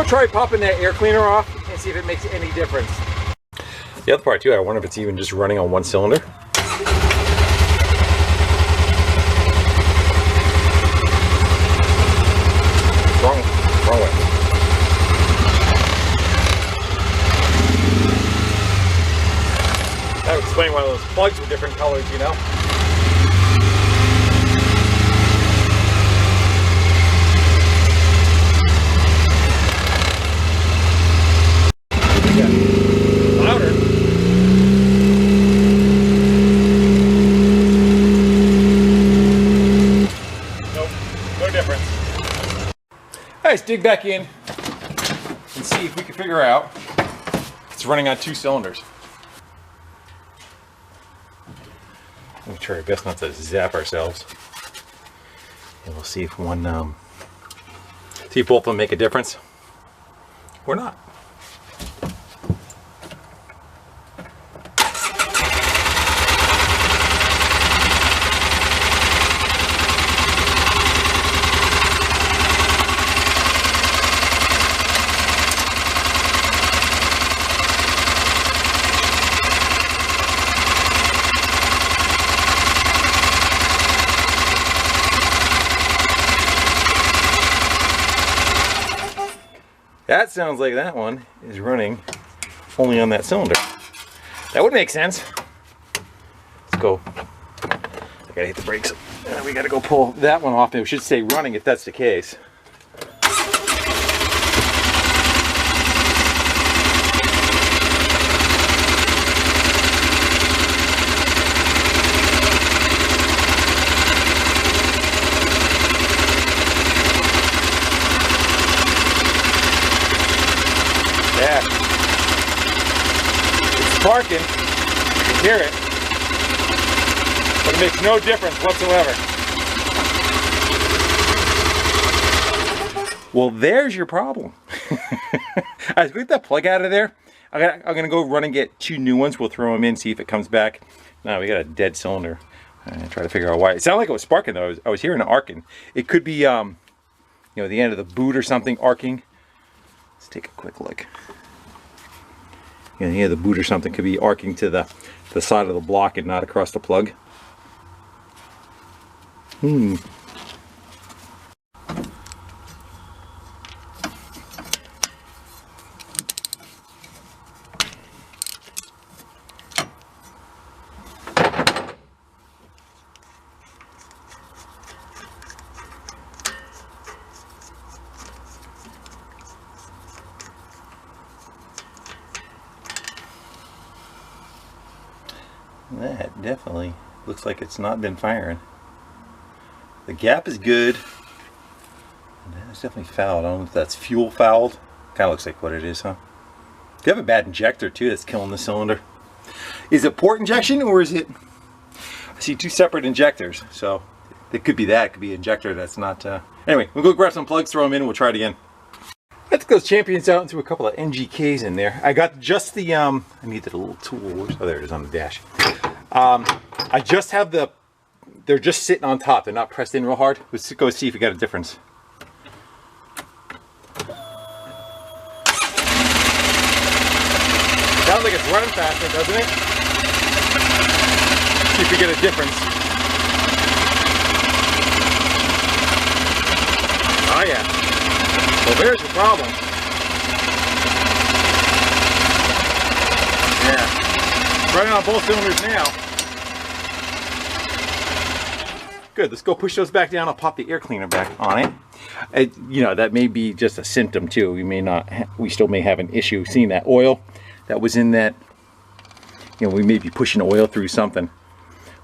go try popping that air cleaner off and see if it makes any difference. The other part too, I wonder if it's even just running on one cylinder. Wrong way. That would explain why those plugs were different colors, you know? Louder. Nope, no difference. All right, let's dig back in and see if we can figure out if it's running on 2 cylinders. We'll try our best not to zap ourselves. And we'll see if see if both of them make a difference or not. That sounds like that one is running only on that cylinder. That would make sense. Let's go. I gotta hit the brakes. We gotta go pull that one off. It should stay running if that's the case. Yeah. It's sparking. You can hear it. But it makes no difference whatsoever. Well, there's your problem. Alright, get that plug out of there. I'm gonna go run and get 2 new ones. We'll throw them in, see if it comes back. No, we got a dead cylinder. I'm try to figure out why. It sounded like it was sparking though. I was hearing an arcing. It could be, you know, the end of the boot or something arcing. Let's take a quick look. You know, the end of the boot or something could be arcing to the side of the block and not across the plug. That definitely looks like it's not been firing. The gap is good. It's definitely fouled. I don't know if that's fuel fouled. Kind of looks like what it is, huh? You have a bad injector too that's killing the cylinder. Is it port injection or is it... I see 2 separate injectors, so it could be that. It could be an injector that's not... Anyway, we'll go grab some plugs, throw them in, and we'll try it again. Let's go champions out and threw a couple of NGKs in there. I got just the... I needed a little tool. Oh, there it is on the dash. I just have the... They're just sitting on top. They're not pressed in real hard. Let's go see if we got a difference. Sounds like it's running faster, doesn't it? See if we get a difference. Oh yeah. Well, there's the problem. Yeah. Running on both cylinders now. Good, let's go push those back down. I'll pop the air cleaner back on it. You know, that may be just a symptom too. We may not, we still may have an issue seeing that oil that was in that. You know, we may be pushing oil through something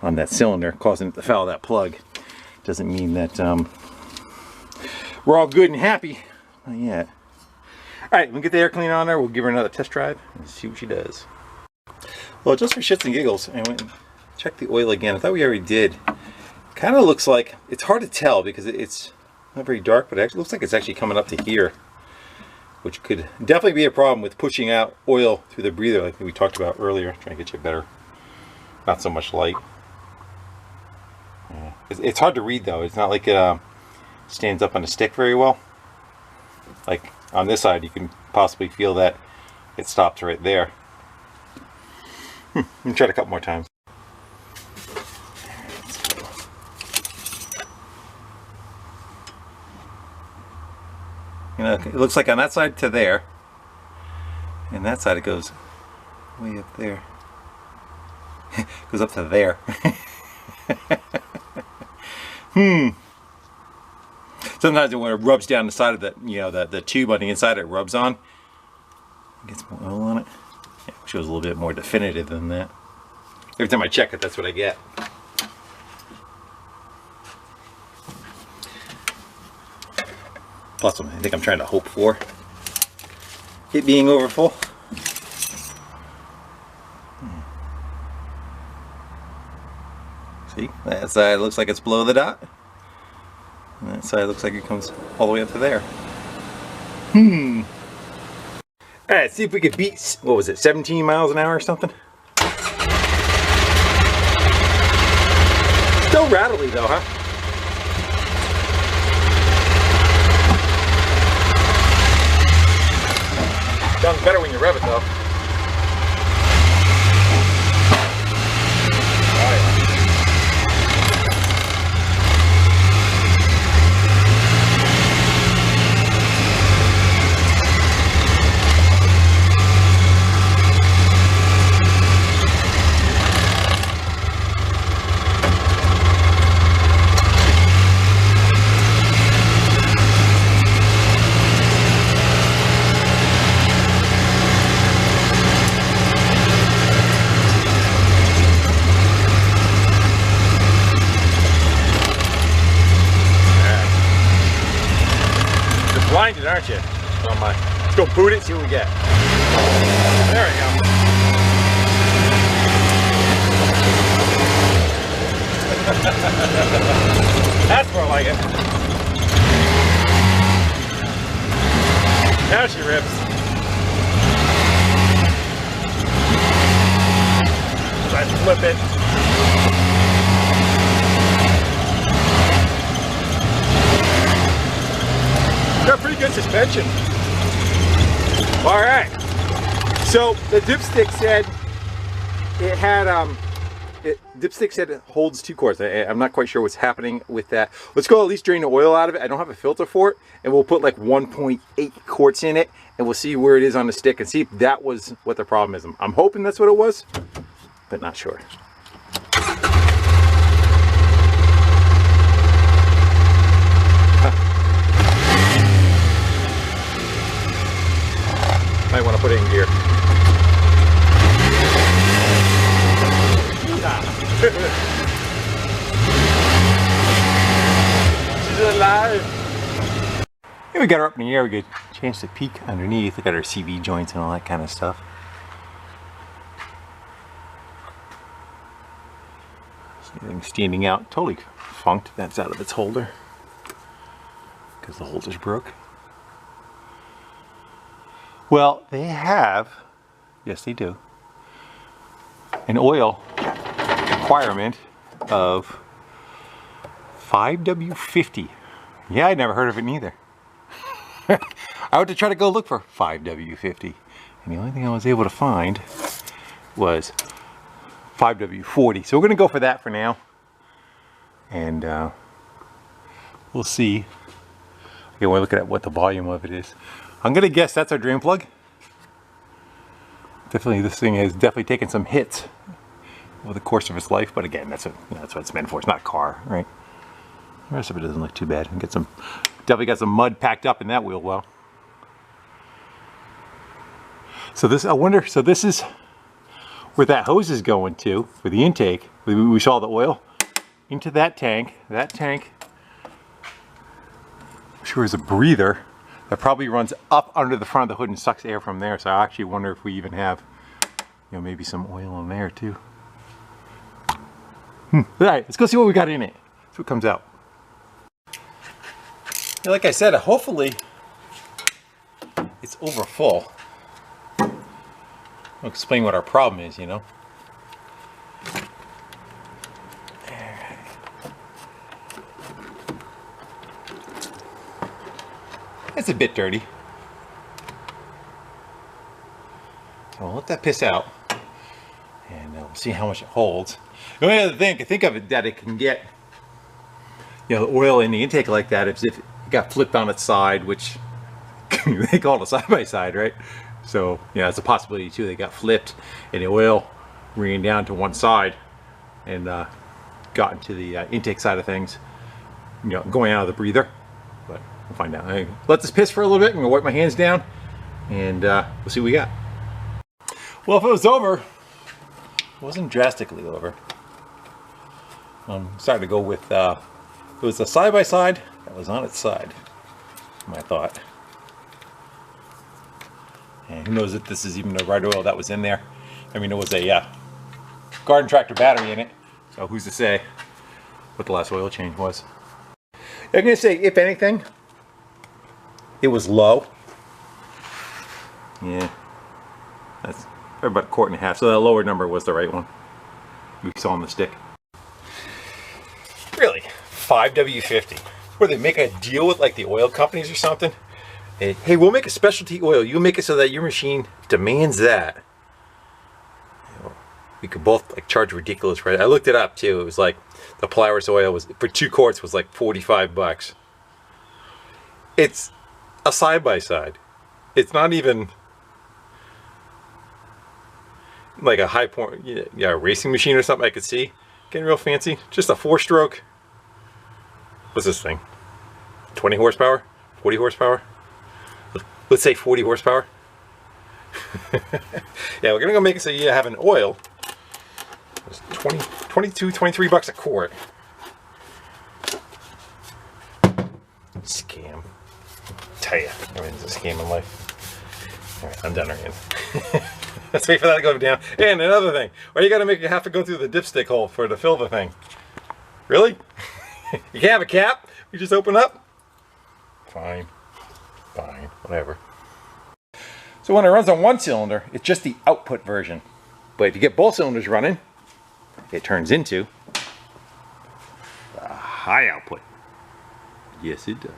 on that cylinder, causing it to foul that plug. Doesn't mean that we're all good and happy. Not yet. All right, we'll get the air cleaner on there. We'll give her another test drive and see what she does. Well, just for shits and giggles, I went and checked the oil again. I thought we already did. Kind of looks like, it's hard to tell because it's not very dark, but it actually looks like it's actually coming up to here, which could definitely be a problem with pushing out oil through the breather like we talked about earlier. Trying to get you better, not so much light. Yeah. It's hard to read though. It's not like it stands up on a stick very well. Like on this side, you can possibly feel that it stops right there. Let me try it a couple more times. You know, it looks like on that side to there, and that side it goes way up there. It goes up to there. Sometimes when it rubs down the side of the, you know, the tube on the inside, it rubs on. It gets more oil on it. Yeah, it shows a little bit more definitive than that. Every time I check it, that's what I get. Plus, I think I'm trying to hope for it being overfull. See, that side looks like it's below the dot. And that side looks like it comes all the way up to there. Alright, see if we could beat, what was it, 17 miles an hour or something? Still rattly though, huh? Sounds better when you rev it though. Blinded, aren't you? Oh my. Let's go boot it, see what we get. There we go. That's more like it. Now she rips. Try to flip it. Got pretty good suspension. All right. So the dipstick said it had dipstick said it holds 2 quarts. I'm not quite sure what's happening with that. Let's go at least drain the oil out of it. I don't have a filter for it, and we'll put like 1.8 quarts in it, and we'll see where it is on the stick and see if that was what the problem is. I'm hoping that's what it was, but not sure. Might want to put it in gear. She's alive. Here we got her up in the air. We get a chance to peek underneath. Look at her CV joints and all that kind of stuff. Everything's standing out. Totally funked. That's out of its holder because the holder's broke. Well, they have, yes they do, an oil requirement of 5W50. Yeah, I never heard of it neither. I went to try to go look for 5W50, and the only thing I was able to find was 5W40. So we're going to go for that for now, and we'll see. Okay, we'll look at what the volume of it is. I'm gonna guess that's our drain plug. Definitely, this thing has definitely taken some hits over the course of its life, but again, that's what it's meant for. It's not a car, right? The rest of it doesn't look too bad. Definitely got some mud packed up in that wheel well. So this, I wonder, so this is where that hose is going to for the intake. We saw the oil into that tank. That tank, I'm sure, is a breather that probably runs up under the front of the hood and sucks air from there. So I actually wonder if we even have, you know, maybe some oil in there too. All right, let's go see what we got in it. See what comes out. Like I said, hopefully it's over full. I'll explain what our problem is, you know. It's a bit dirty. So I'll let that piss out, and we'll see how much it holds. The only other thing I can think of it that it can get, you know, the oil in the intake like that is if it got flipped on its side, which they call it a side-by-side, right? So yeah, it's a possibility too. They got flipped and the oil ran down to one side and got into the intake side of things, you know, going out of the breather. But we'll find out. I let this piss for a little bit. I'm gonna wipe my hands down, and we'll see what we got. Well, if it was over, it wasn't drastically over. I'm starting to go with it was a side-by-side that was on its side, my thought. And who knows if this is even the right oil that was in there. I mean, it was a garden tractor battery in it, so who's to say what the last oil change was. I'm gonna say, if anything, it was low. Yeah, that's about 1.5 quarts, so that lower number was the right one we saw on the stick. Really, 5W50. Where they make a deal with like the oil companies or something? Hey, we'll make a specialty oil. You make it so that your machine demands that. You know, we could both like charge ridiculous price. I looked it up too. It was like the Polaris oil was for 2 quarts was like 45 bucks. It's a side-by-side. It's not even like a high point, yeah, racing machine or something I could see. Getting real fancy. Just a 4-stroke. What's this thing? 20 horsepower? 40 horsepower? Let's say 40 horsepower. Yeah, we're gonna go make it so you have an oil. It's 22, 23 bucks a quart. Scam. Tell ya, everything's a scam in life. Alright, I'm done right now. Let's wait for that to go down. And another thing, why you gotta make it have to go through the dipstick hole for to fill the thing? Really? You can't have a cap? You just open up? Fine. Fine. Whatever. So when it runs on one cylinder, it's just the output version. But if you get both cylinders running, it turns into a high output. Yes, it does.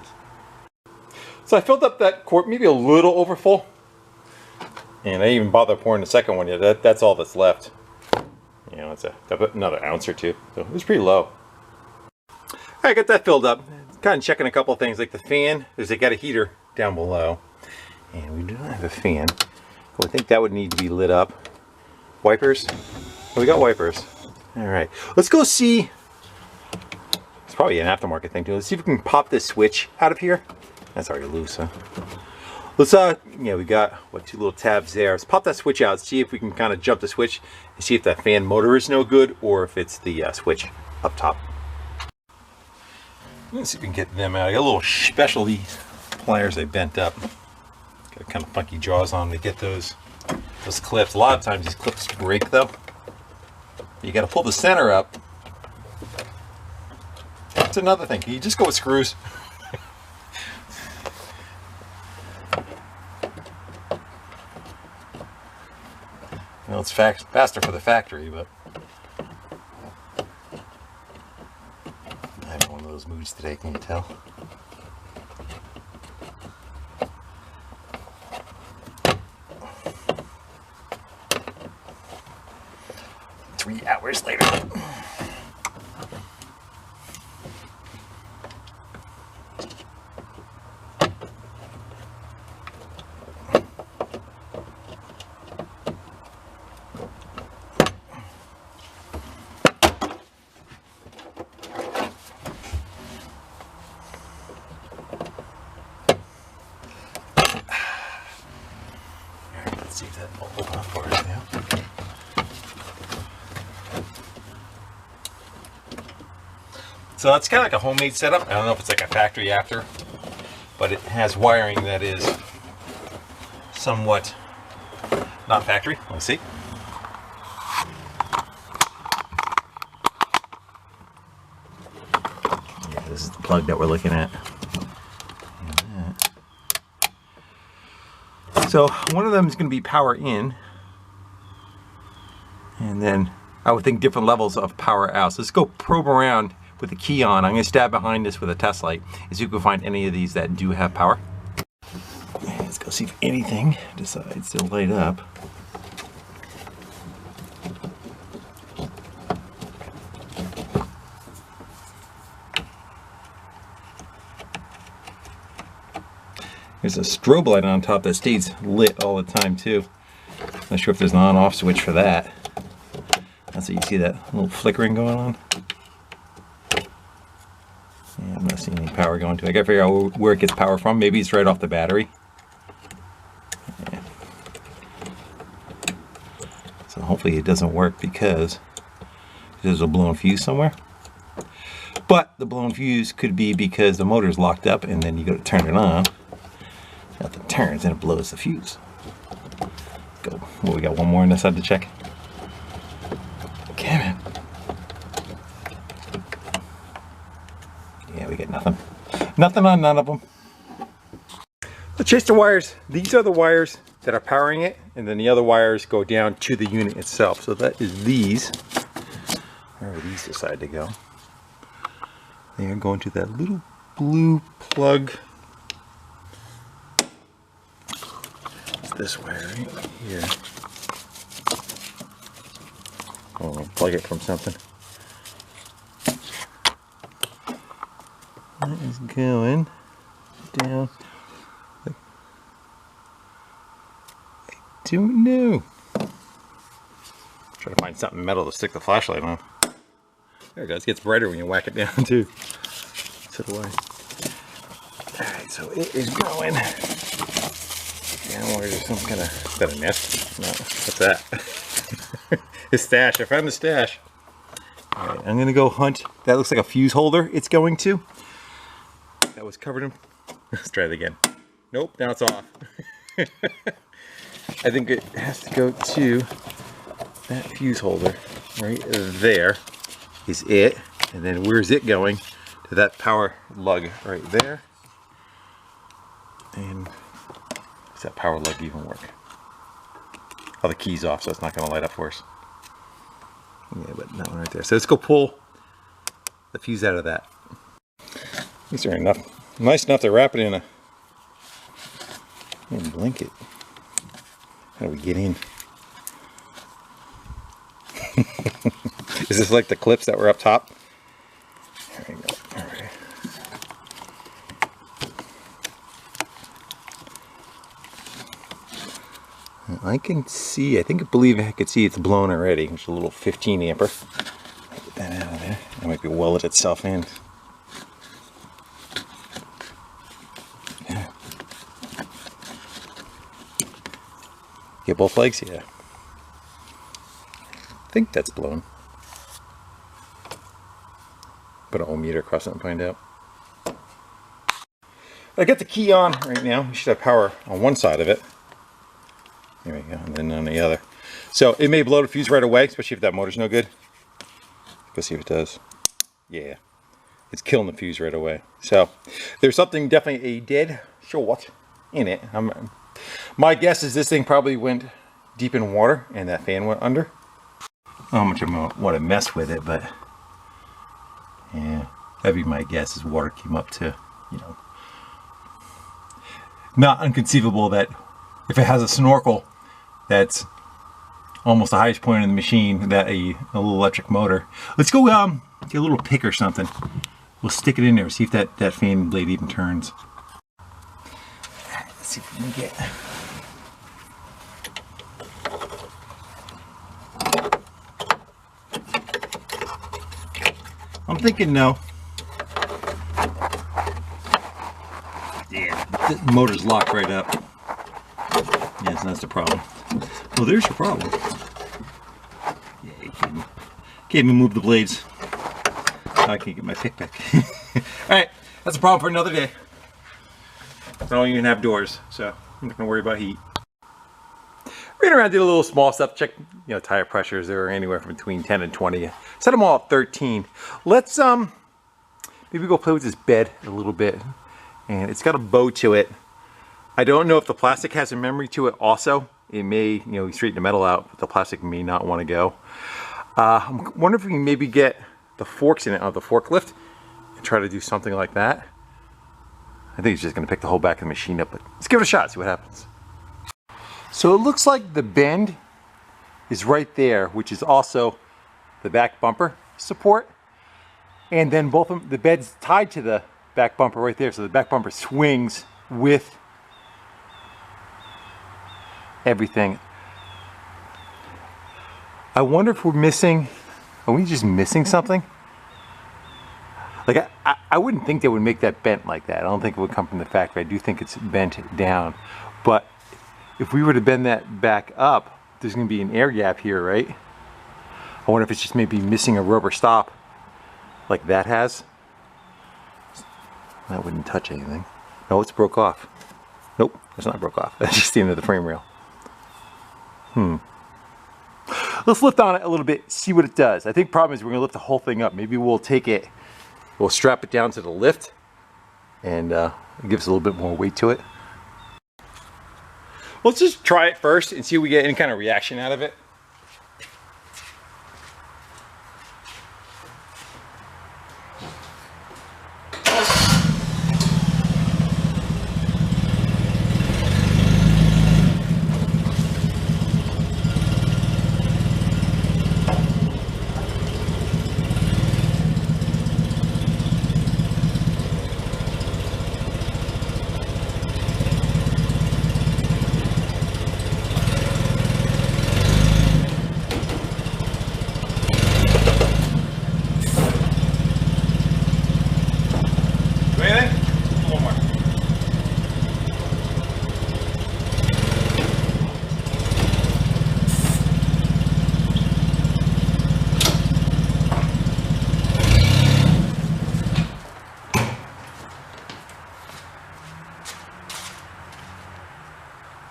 So I filled up that quart, maybe a little over full. And I didn't even bother pouring the second one yet. That's all that's left. You know, it's another ounce or two. So it was pretty low. I got that filled up. Kind of checking a couple of things like the fan. They got a heater down below. And we do not have a fan. I think that would need to be lit up. Wipers. Oh, we got wipers. Alright. Let's go see. It's probably an aftermarket thing too. Let's see if we can pop this switch out of here. That's already loose, huh? Let's yeah, we got what, 2 little tabs there. Let's pop that switch out, see if we can kind of jump the switch and see if that fan motor is no good or if it's the switch up top. Let's see if we can get them out. I got a little specialty pliers I bent up. Got kind of funky jaws on to get those clips. A lot of times these clips break though. You got to pull the center up. That's another thing. Can you just go with screws? Well, it's faster for the factory, but I'm in one of those moods today, can you tell? Three hours later. Let's see if that will open up for us now. So that's kind of like a homemade setup. I don't know if it's like a factory after, but it has wiring that is somewhat not factory. Let's see. Yeah, this is the plug that we're looking at. So one of them is going to be power in, and then I would think different levels of power out. So let's go probe around with the key on. I'm going to stab behind this with a test light and see if we can find any of these that do have power. Let's go see if anything decides to light up. There's a strobe light on top that stays lit all the time too. Not sure if there's an on-off switch for that. That's what you see, that little flickering going on. Yeah, I'm not seeing any power going to it. I gotta figure out where it gets power from. Maybe it's right off the battery. Yeah. So hopefully it doesn't work because there's a blown fuse somewhere. But the blown fuse could be because the motor's locked up and then you go to turn it on. Nothing turns and it blows the fuse. Go. Well, we got one more on this side to check. Damn it. Yeah, we get nothing. Nothing on none of them. Let's chase the wires. These are the wires that are powering it, and then the other wires go down to the unit itself. So that is these. Where these decide to go? They are going to that little blue plug. It's this wire right here. Oh, plug it from something. That is going down. I don't know. Try to find something metal to stick the flashlight on. There it goes. It gets brighter when you whack it down too. So do I. Alright, so it is going downward. There's some kind of, is that a nest? No, what's that? His stash. I found the stash. Alright, I'm gonna go hunt. That looks like a fuse holder it's going to. That was covered in. Let's try it again. Nope, now it's off. I think it has to go to that fuse holder right there. Is it, and then where's it going? To that power lug right there. And does that power lug even work? Oh, the key's off, so it's not going to light up for us. Yeah, but that one right there. So let's go pull the fuse out of that. These are enough, nice enough to wrap it in a blanket. How do we get in? Is this like the clips that were up top? There we go. All right. I can see, I believe I could see it's blown already, which is a little 15 ampere. Get that out of there. That might be welded itself in. Yeah. Get both legs? Yeah. I think that's blown. Put an ohm meter across it and find out. I got the key on right now. We should have power on one side of it. There we go, and then on the other. So it may blow the fuse right away, especially if that motor's no good. Let's see if it does. Yeah, it's killing the fuse right away. So there's something, definitely a dead short in it. My guess is this thing probably went deep in water and that fan went under. I don't know how much I want to mess with it, but yeah, that'd be my guess, is water came up to, you know. Not inconceivable that if it has a snorkel that's almost the highest point in the machine, that a little electric motor. Let's go get a little pick or something. We'll stick it in there, see if that fan blade even turns. Let's see if we can get... I'm thinking no. Yeah, the motor's locked right up. Yeah, so that's the problem. Well, there's your problem. Yeah, you can't even move the blades. I can't get my pick back. Alright, that's a problem for another day. I don't even have doors, so I'm not going to worry about heat. Ran around, did a little small stuff, check, you know, tire pressures. They were anywhere from between 10 and 20. Set them all at 13. Let's maybe go play with this bed a little bit. And it's got a bow to it. I don't know if the plastic has a memory to it also. It may, you know, straighten the metal out, but the plastic may not want to go. I'm wondering if we can maybe get the forks in it on the forklift and try to do something like that. I think it's just going to pick the whole back of the machine up, but let's give it a shot, see what happens. So it looks like the bend is right there, which is also the back bumper support. And then both of them, the bed's tied to the back bumper right there, so the back bumper swings with everything. I wonder if we're missing, are we just missing something? Like, I wouldn't think they would make that bent like that. I don't think it would come from the factory. I do think it's bent down. But if we were to bend that back up, there's going to be an air gap here, right? I wonder if it's just maybe missing a rubber stop like that has. That wouldn't touch anything. No, it's broke off. Nope, it's not broke off. That's just the end of the frame rail. Let's lift on it a little bit, see what it does. I think the problem is we're going to lift the whole thing up. Maybe we'll take it, we'll strap it down to the lift, and it gives a little bit more weight to it. Let's just try it first and see if we get any kind of reaction out of it.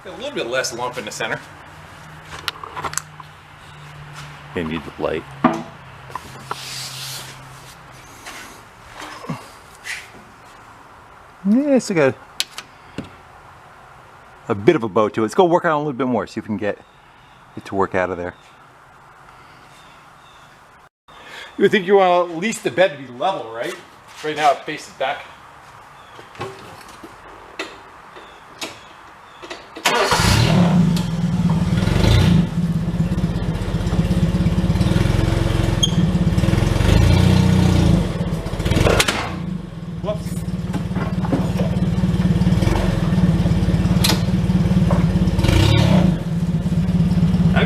A little bit less lump in the center. You need the light. Yeah, it's got a bit of a bow to it. Let's go work on it a little bit more, see if we can get it to work out of there. You would think you want at least the bed to be level, right? Right now it faces back.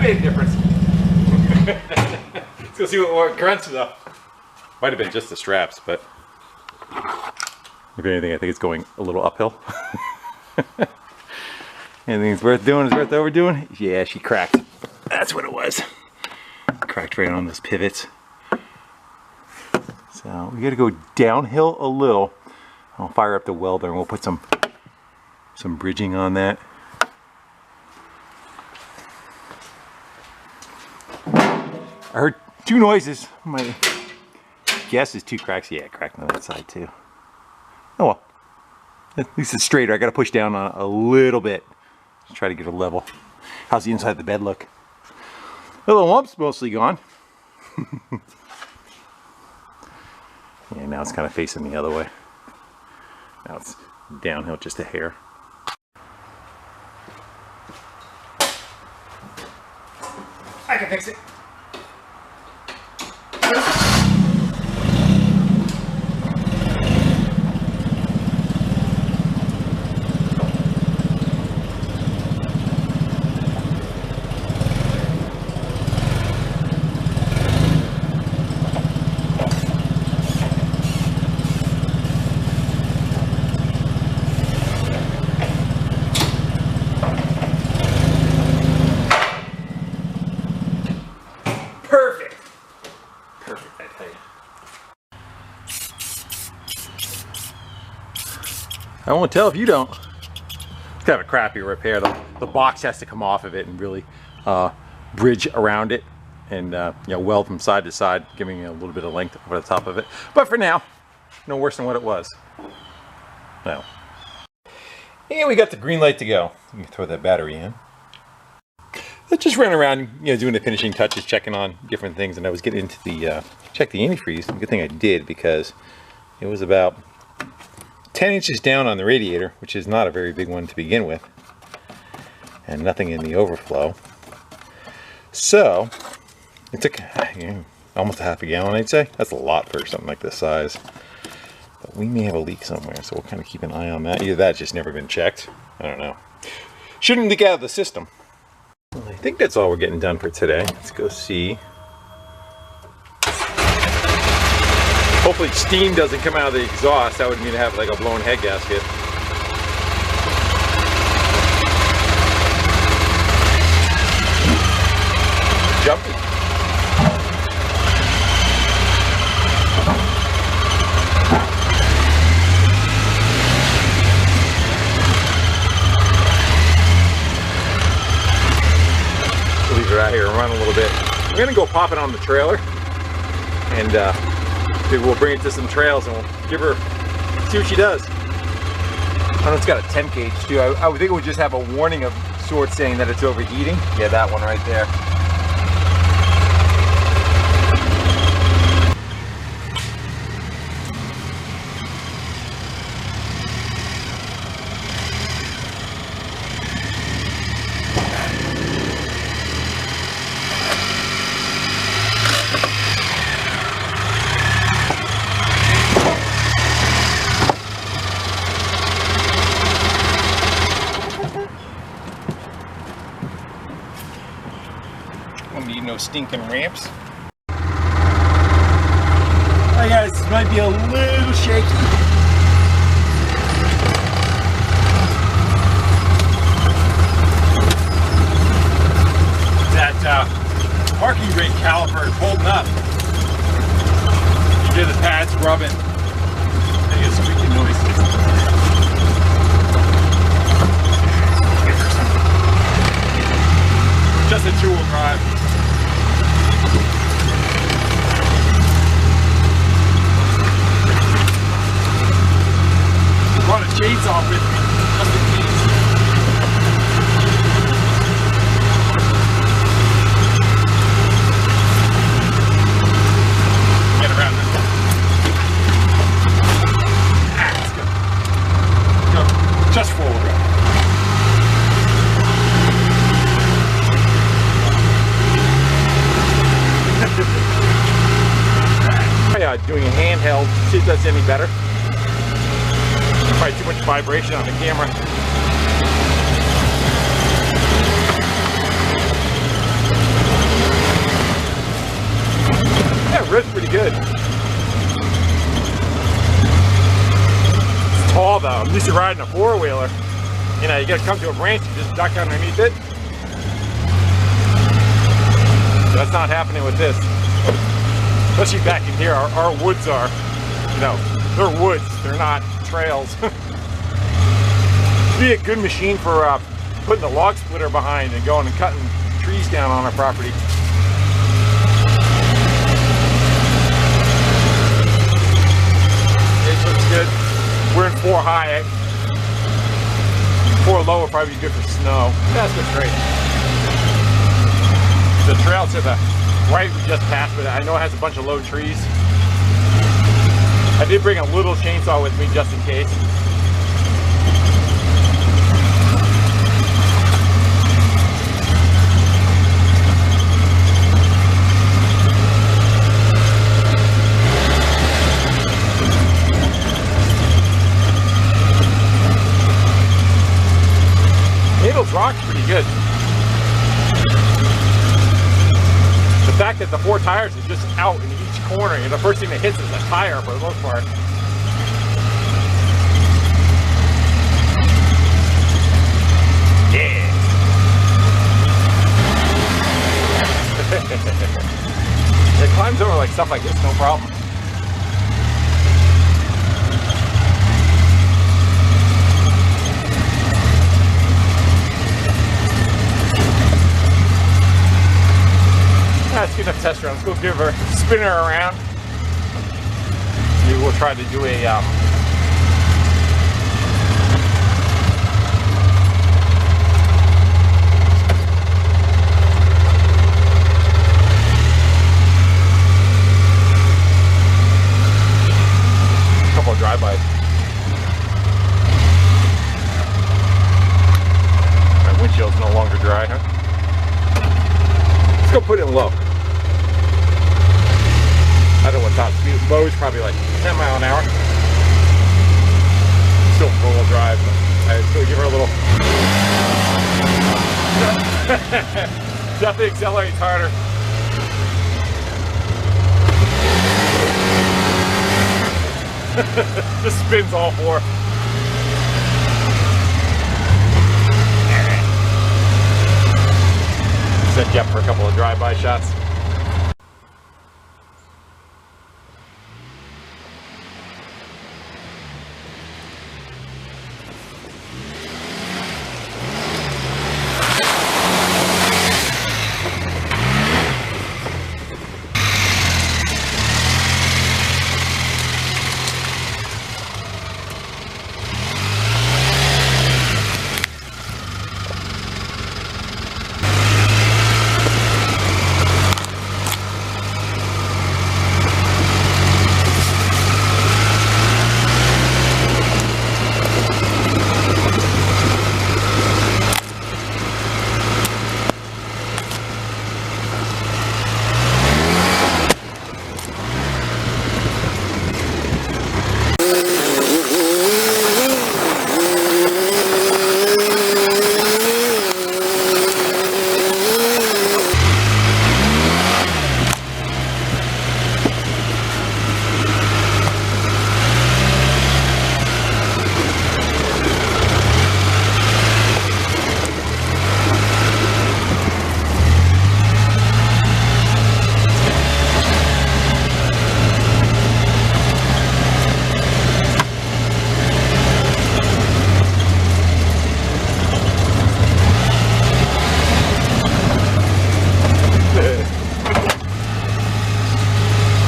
Made a difference. Let's go see what grunts though. Might have been just the straps, but if anything, I think it's going a little uphill. Anything's worth doing is worth overdoing. Yeah, she cracked. That's what it was. Cracked right on those pivots. So we got to go downhill a little. I'll fire up the welder and we'll put some bridging on that. I heard two noises. My guess is two cracks. Yeah, cracked on that side too. Oh well. At least it's straighter. I got to push down on it a little bit to try to get it level. How's the inside of the bed look? The little lump's mostly gone. Yeah, now it's kind of facing the other way. Now it's downhill just a hair. I can fix it. I won't tell if you don't. It's kind of a crappy repair. The box has to come off of it and really bridge around it and you know, weld from side to side, giving it a little bit of length over the top of it. But for now, no worse than what it was. Well, and we got the green light to go. You can throw that battery in. Let's just run around, you know, doing the finishing touches, checking on different things, and I was getting into the check the antifreeze. Good thing I did, because it was about 10 inches down on the radiator, which is not a very big one to begin with, and nothing in the overflow. So it took almost a half a gallon, I'd say. That's a lot for something like this size. But we may have a leak somewhere, so we'll kind of keep an eye on that. Either that's just never been checked. I don't know. Shouldn't leak out of the system. think that's all we're getting done for today. Let's go see. Hopefully steam doesn't come out of the exhaust. That would mean to have like a blown head gasket. Jumpy. Leave her out here and run a little bit. I'm gonna go pop it on the trailer, and maybe we'll bring it to some trails and we'll give her, see what she does. I know it's got a temp gauge too. I would think it would just have a warning of sorts saying that it's overheating. Yeah, that one right there. Don't need no stinking ramps. Alright guys, this might be a little shaky. That parking brake caliper is holding up. You hear the pads rubbing. They get squeaking noise. Just a two-wheel drive. Brought a chainsaw with me, just in case. Get around this. Let's go. Go. Just forward drive. Doing a handheld, see if that's any better. Probably too much vibration on the camera. Yeah, it rips pretty good. It's tall though. I'm used to riding a four-wheeler. You know, you gotta come to a branch, you just duck underneath it. That's not happening with this. Especially back in here, our woods are, you know, they're woods, they're not trails. It'd be a good machine for putting the log splitter behind and going and cutting trees down on our property. It looks good. We're in 4 high. 4 low would probably be good for snow. That's good great. The trail to the right we just passed, but I know it has a bunch of low trees. I did bring a little chainsaw with me just in case. Needles rock's pretty good. The fact that the 4 tires is just out in each corner, and the first thing that hits is a tire for the most part. Yeah. It climbs over like stuff like this, no problem. That's good enough test run. Let's go give her a spinner around. Maybe we'll try to do a couple of drive-bys. My windshield's no longer dry, huh? Let's go put it in low. I don't know what top speed. Low is probably like 10 mile an hour. Still four-wheel drive, but I still give her a little. Definitely accelerates harder. Just spins all four. Set you up for a couple of drive-by shots.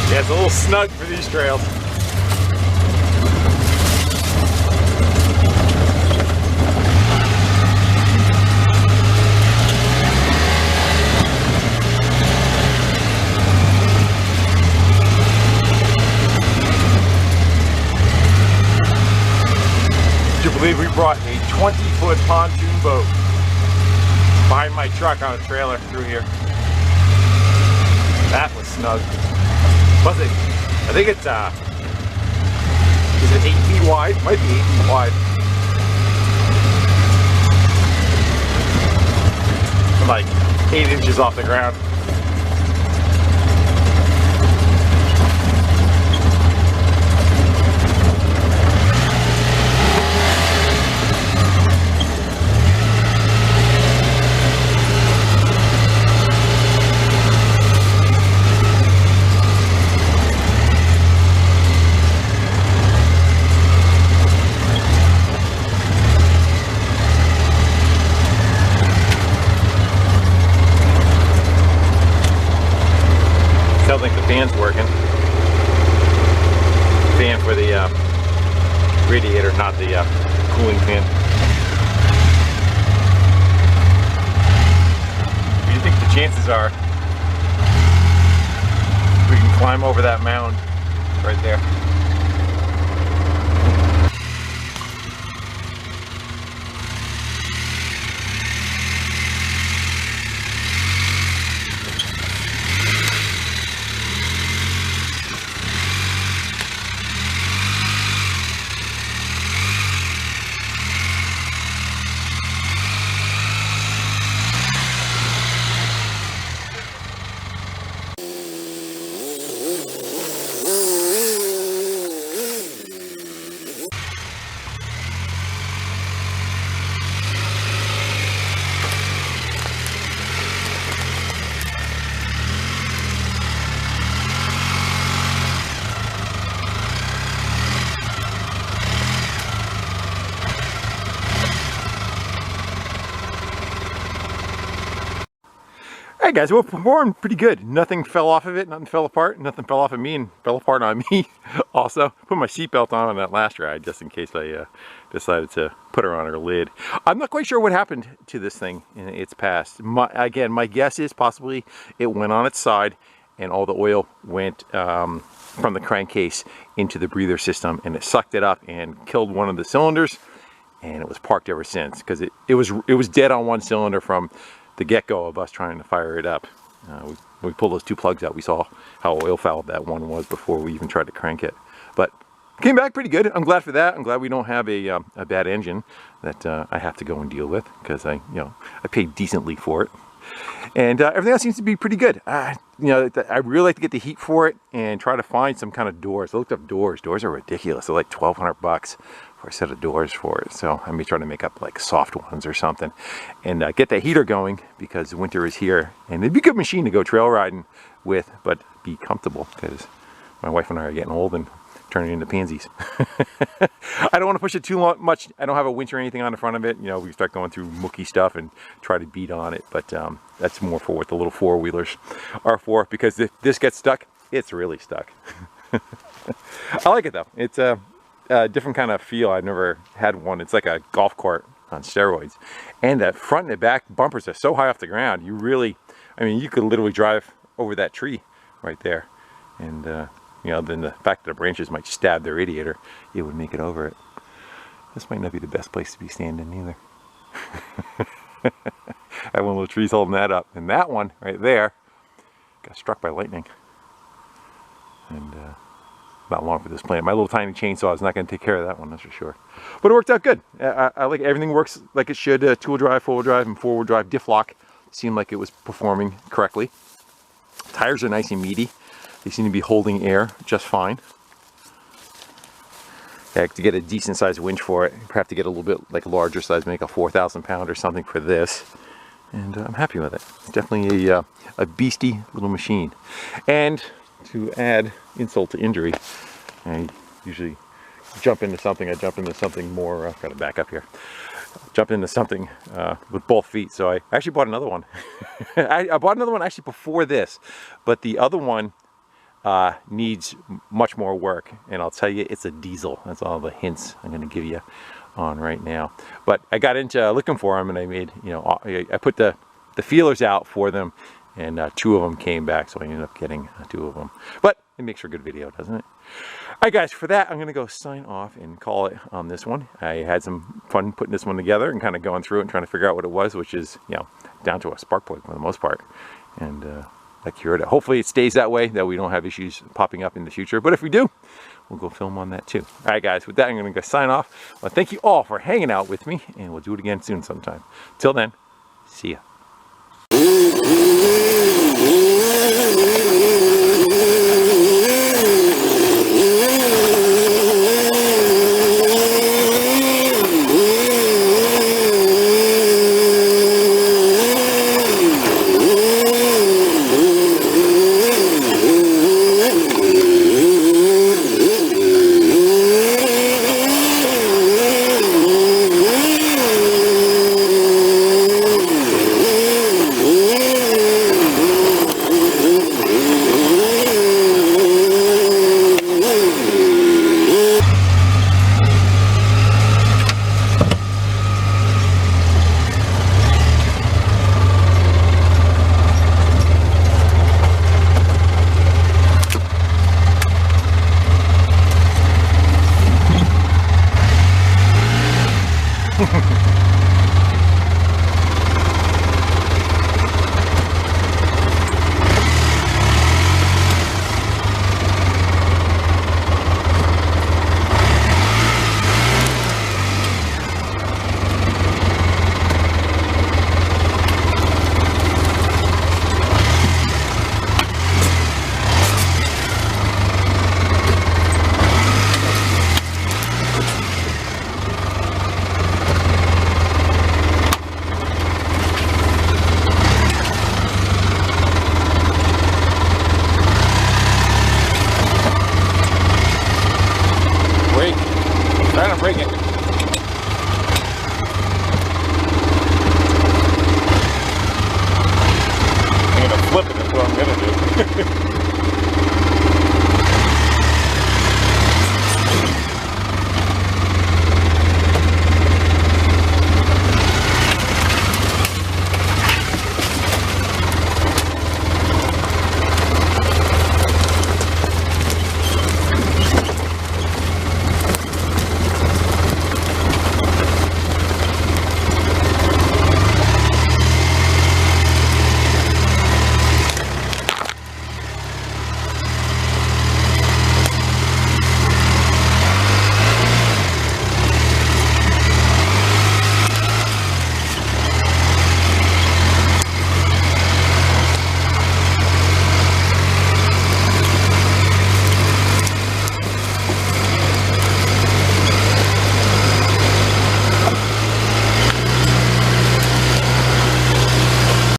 Yeah, it's a little snug for these trails. Would you believe we brought a 20-foot pontoon boat behind my truck on a trailer through here? That was snug. Was it? I think it's, is it 8 feet wide? Might be 8 feet wide. I'm like 8 inches off the ground. Sounds like the fan's working. Fan for the radiator, not the cooling fan. What do you think the chances are we can climb over that mound right there? Alright guys, we're performing pretty good. Nothing fell off of it, nothing fell apart, nothing fell off of me and fell apart on me. Also, put my seatbelt on that last ride just in case I decided to put her on her lid. I'm not quite sure what happened to this thing in its past. Again, my guess is possibly it went on its side and all the oil went from the crankcase into the breather system and it sucked it up and killed one of the cylinders, and it was parked ever since because it was dead on one cylinder from the get-go of us trying to fire it up. We pulled those two plugs out. We saw how oil fouled that one was before we even tried to crank it. But came back pretty good. I'm glad for that. I'm glad we don't have a bad engine that I have to go and deal with because I paid decently for it. And everything else seems to be pretty good. You know, I really like to get the heat for it and try to find some kind of doors. I looked up doors. Doors are ridiculous. They're like $1,200 for a set of doors for it. So I may try to make up like soft ones or something and get that heater going, because winter is here. And it'd be a good machine to go trail riding with, but be comfortable, because my wife and I are getting old and turning into pansies. I don't want to push it too much. I don't have a winch or anything on the front of it. You know, we start going through mucky stuff and try to beat on it, but that's more for what the little four-wheelers are for, because if this gets stuck, it's really stuck. I like it though. It's a different kind of feel. I've never had one. It's like a golf cart on steroids. And the front and the back bumpers are so high off the ground, you really, I mean, you could literally drive over that tree right there. And you know, then the fact that the branches might stab the radiator, it would make it over it. This might not be the best place to be standing either. I have one of those trees holding that up. And that one right there got struck by lightning. And not long for this plant. My little tiny chainsaw is not going to take care of that one, that's for sure. But it worked out good. I like everything works like it should. Two-wheel drive, four-wheel drive, and four-wheel drive. Diff lock seemed like it was performing correctly. Tires are nice and meaty. They seem to be holding air just fine. I have to get a decent sized winch for it. I have to get a little bit like larger size, make a 4,000 pound or something for this. And I'm happy with it. It's definitely a beastie little machine. And to add insult to injury, I usually jump into something. I jump into something more, I've got to back up here. Jump into something with both feet. So I actually bought another one. I bought another one actually before this, but the other one needs much more work, and I'll tell you, it's a diesel. That's all the hints I'm going to give you on right now. But I got into looking for them, and I made, you know, I put the feelers out for them, and 2 of them came back, so I ended up getting 2 of them. But it makes for a good video, doesn't it? All right, guys, for that, I'm going to go sign off and call it on this one. I had some fun putting this one together and kind of going through it and trying to figure out what it was, which is, you know, down to a spark plug for the most part. And I cured it. Hopefully it stays that way, that we don't have issues popping up in the future. But if we do, we'll go film on that too. All right, guys, with that, I'm going to go sign off. Well, thank you all for hanging out with me, and we'll do it again soon sometime. Till then, see ya.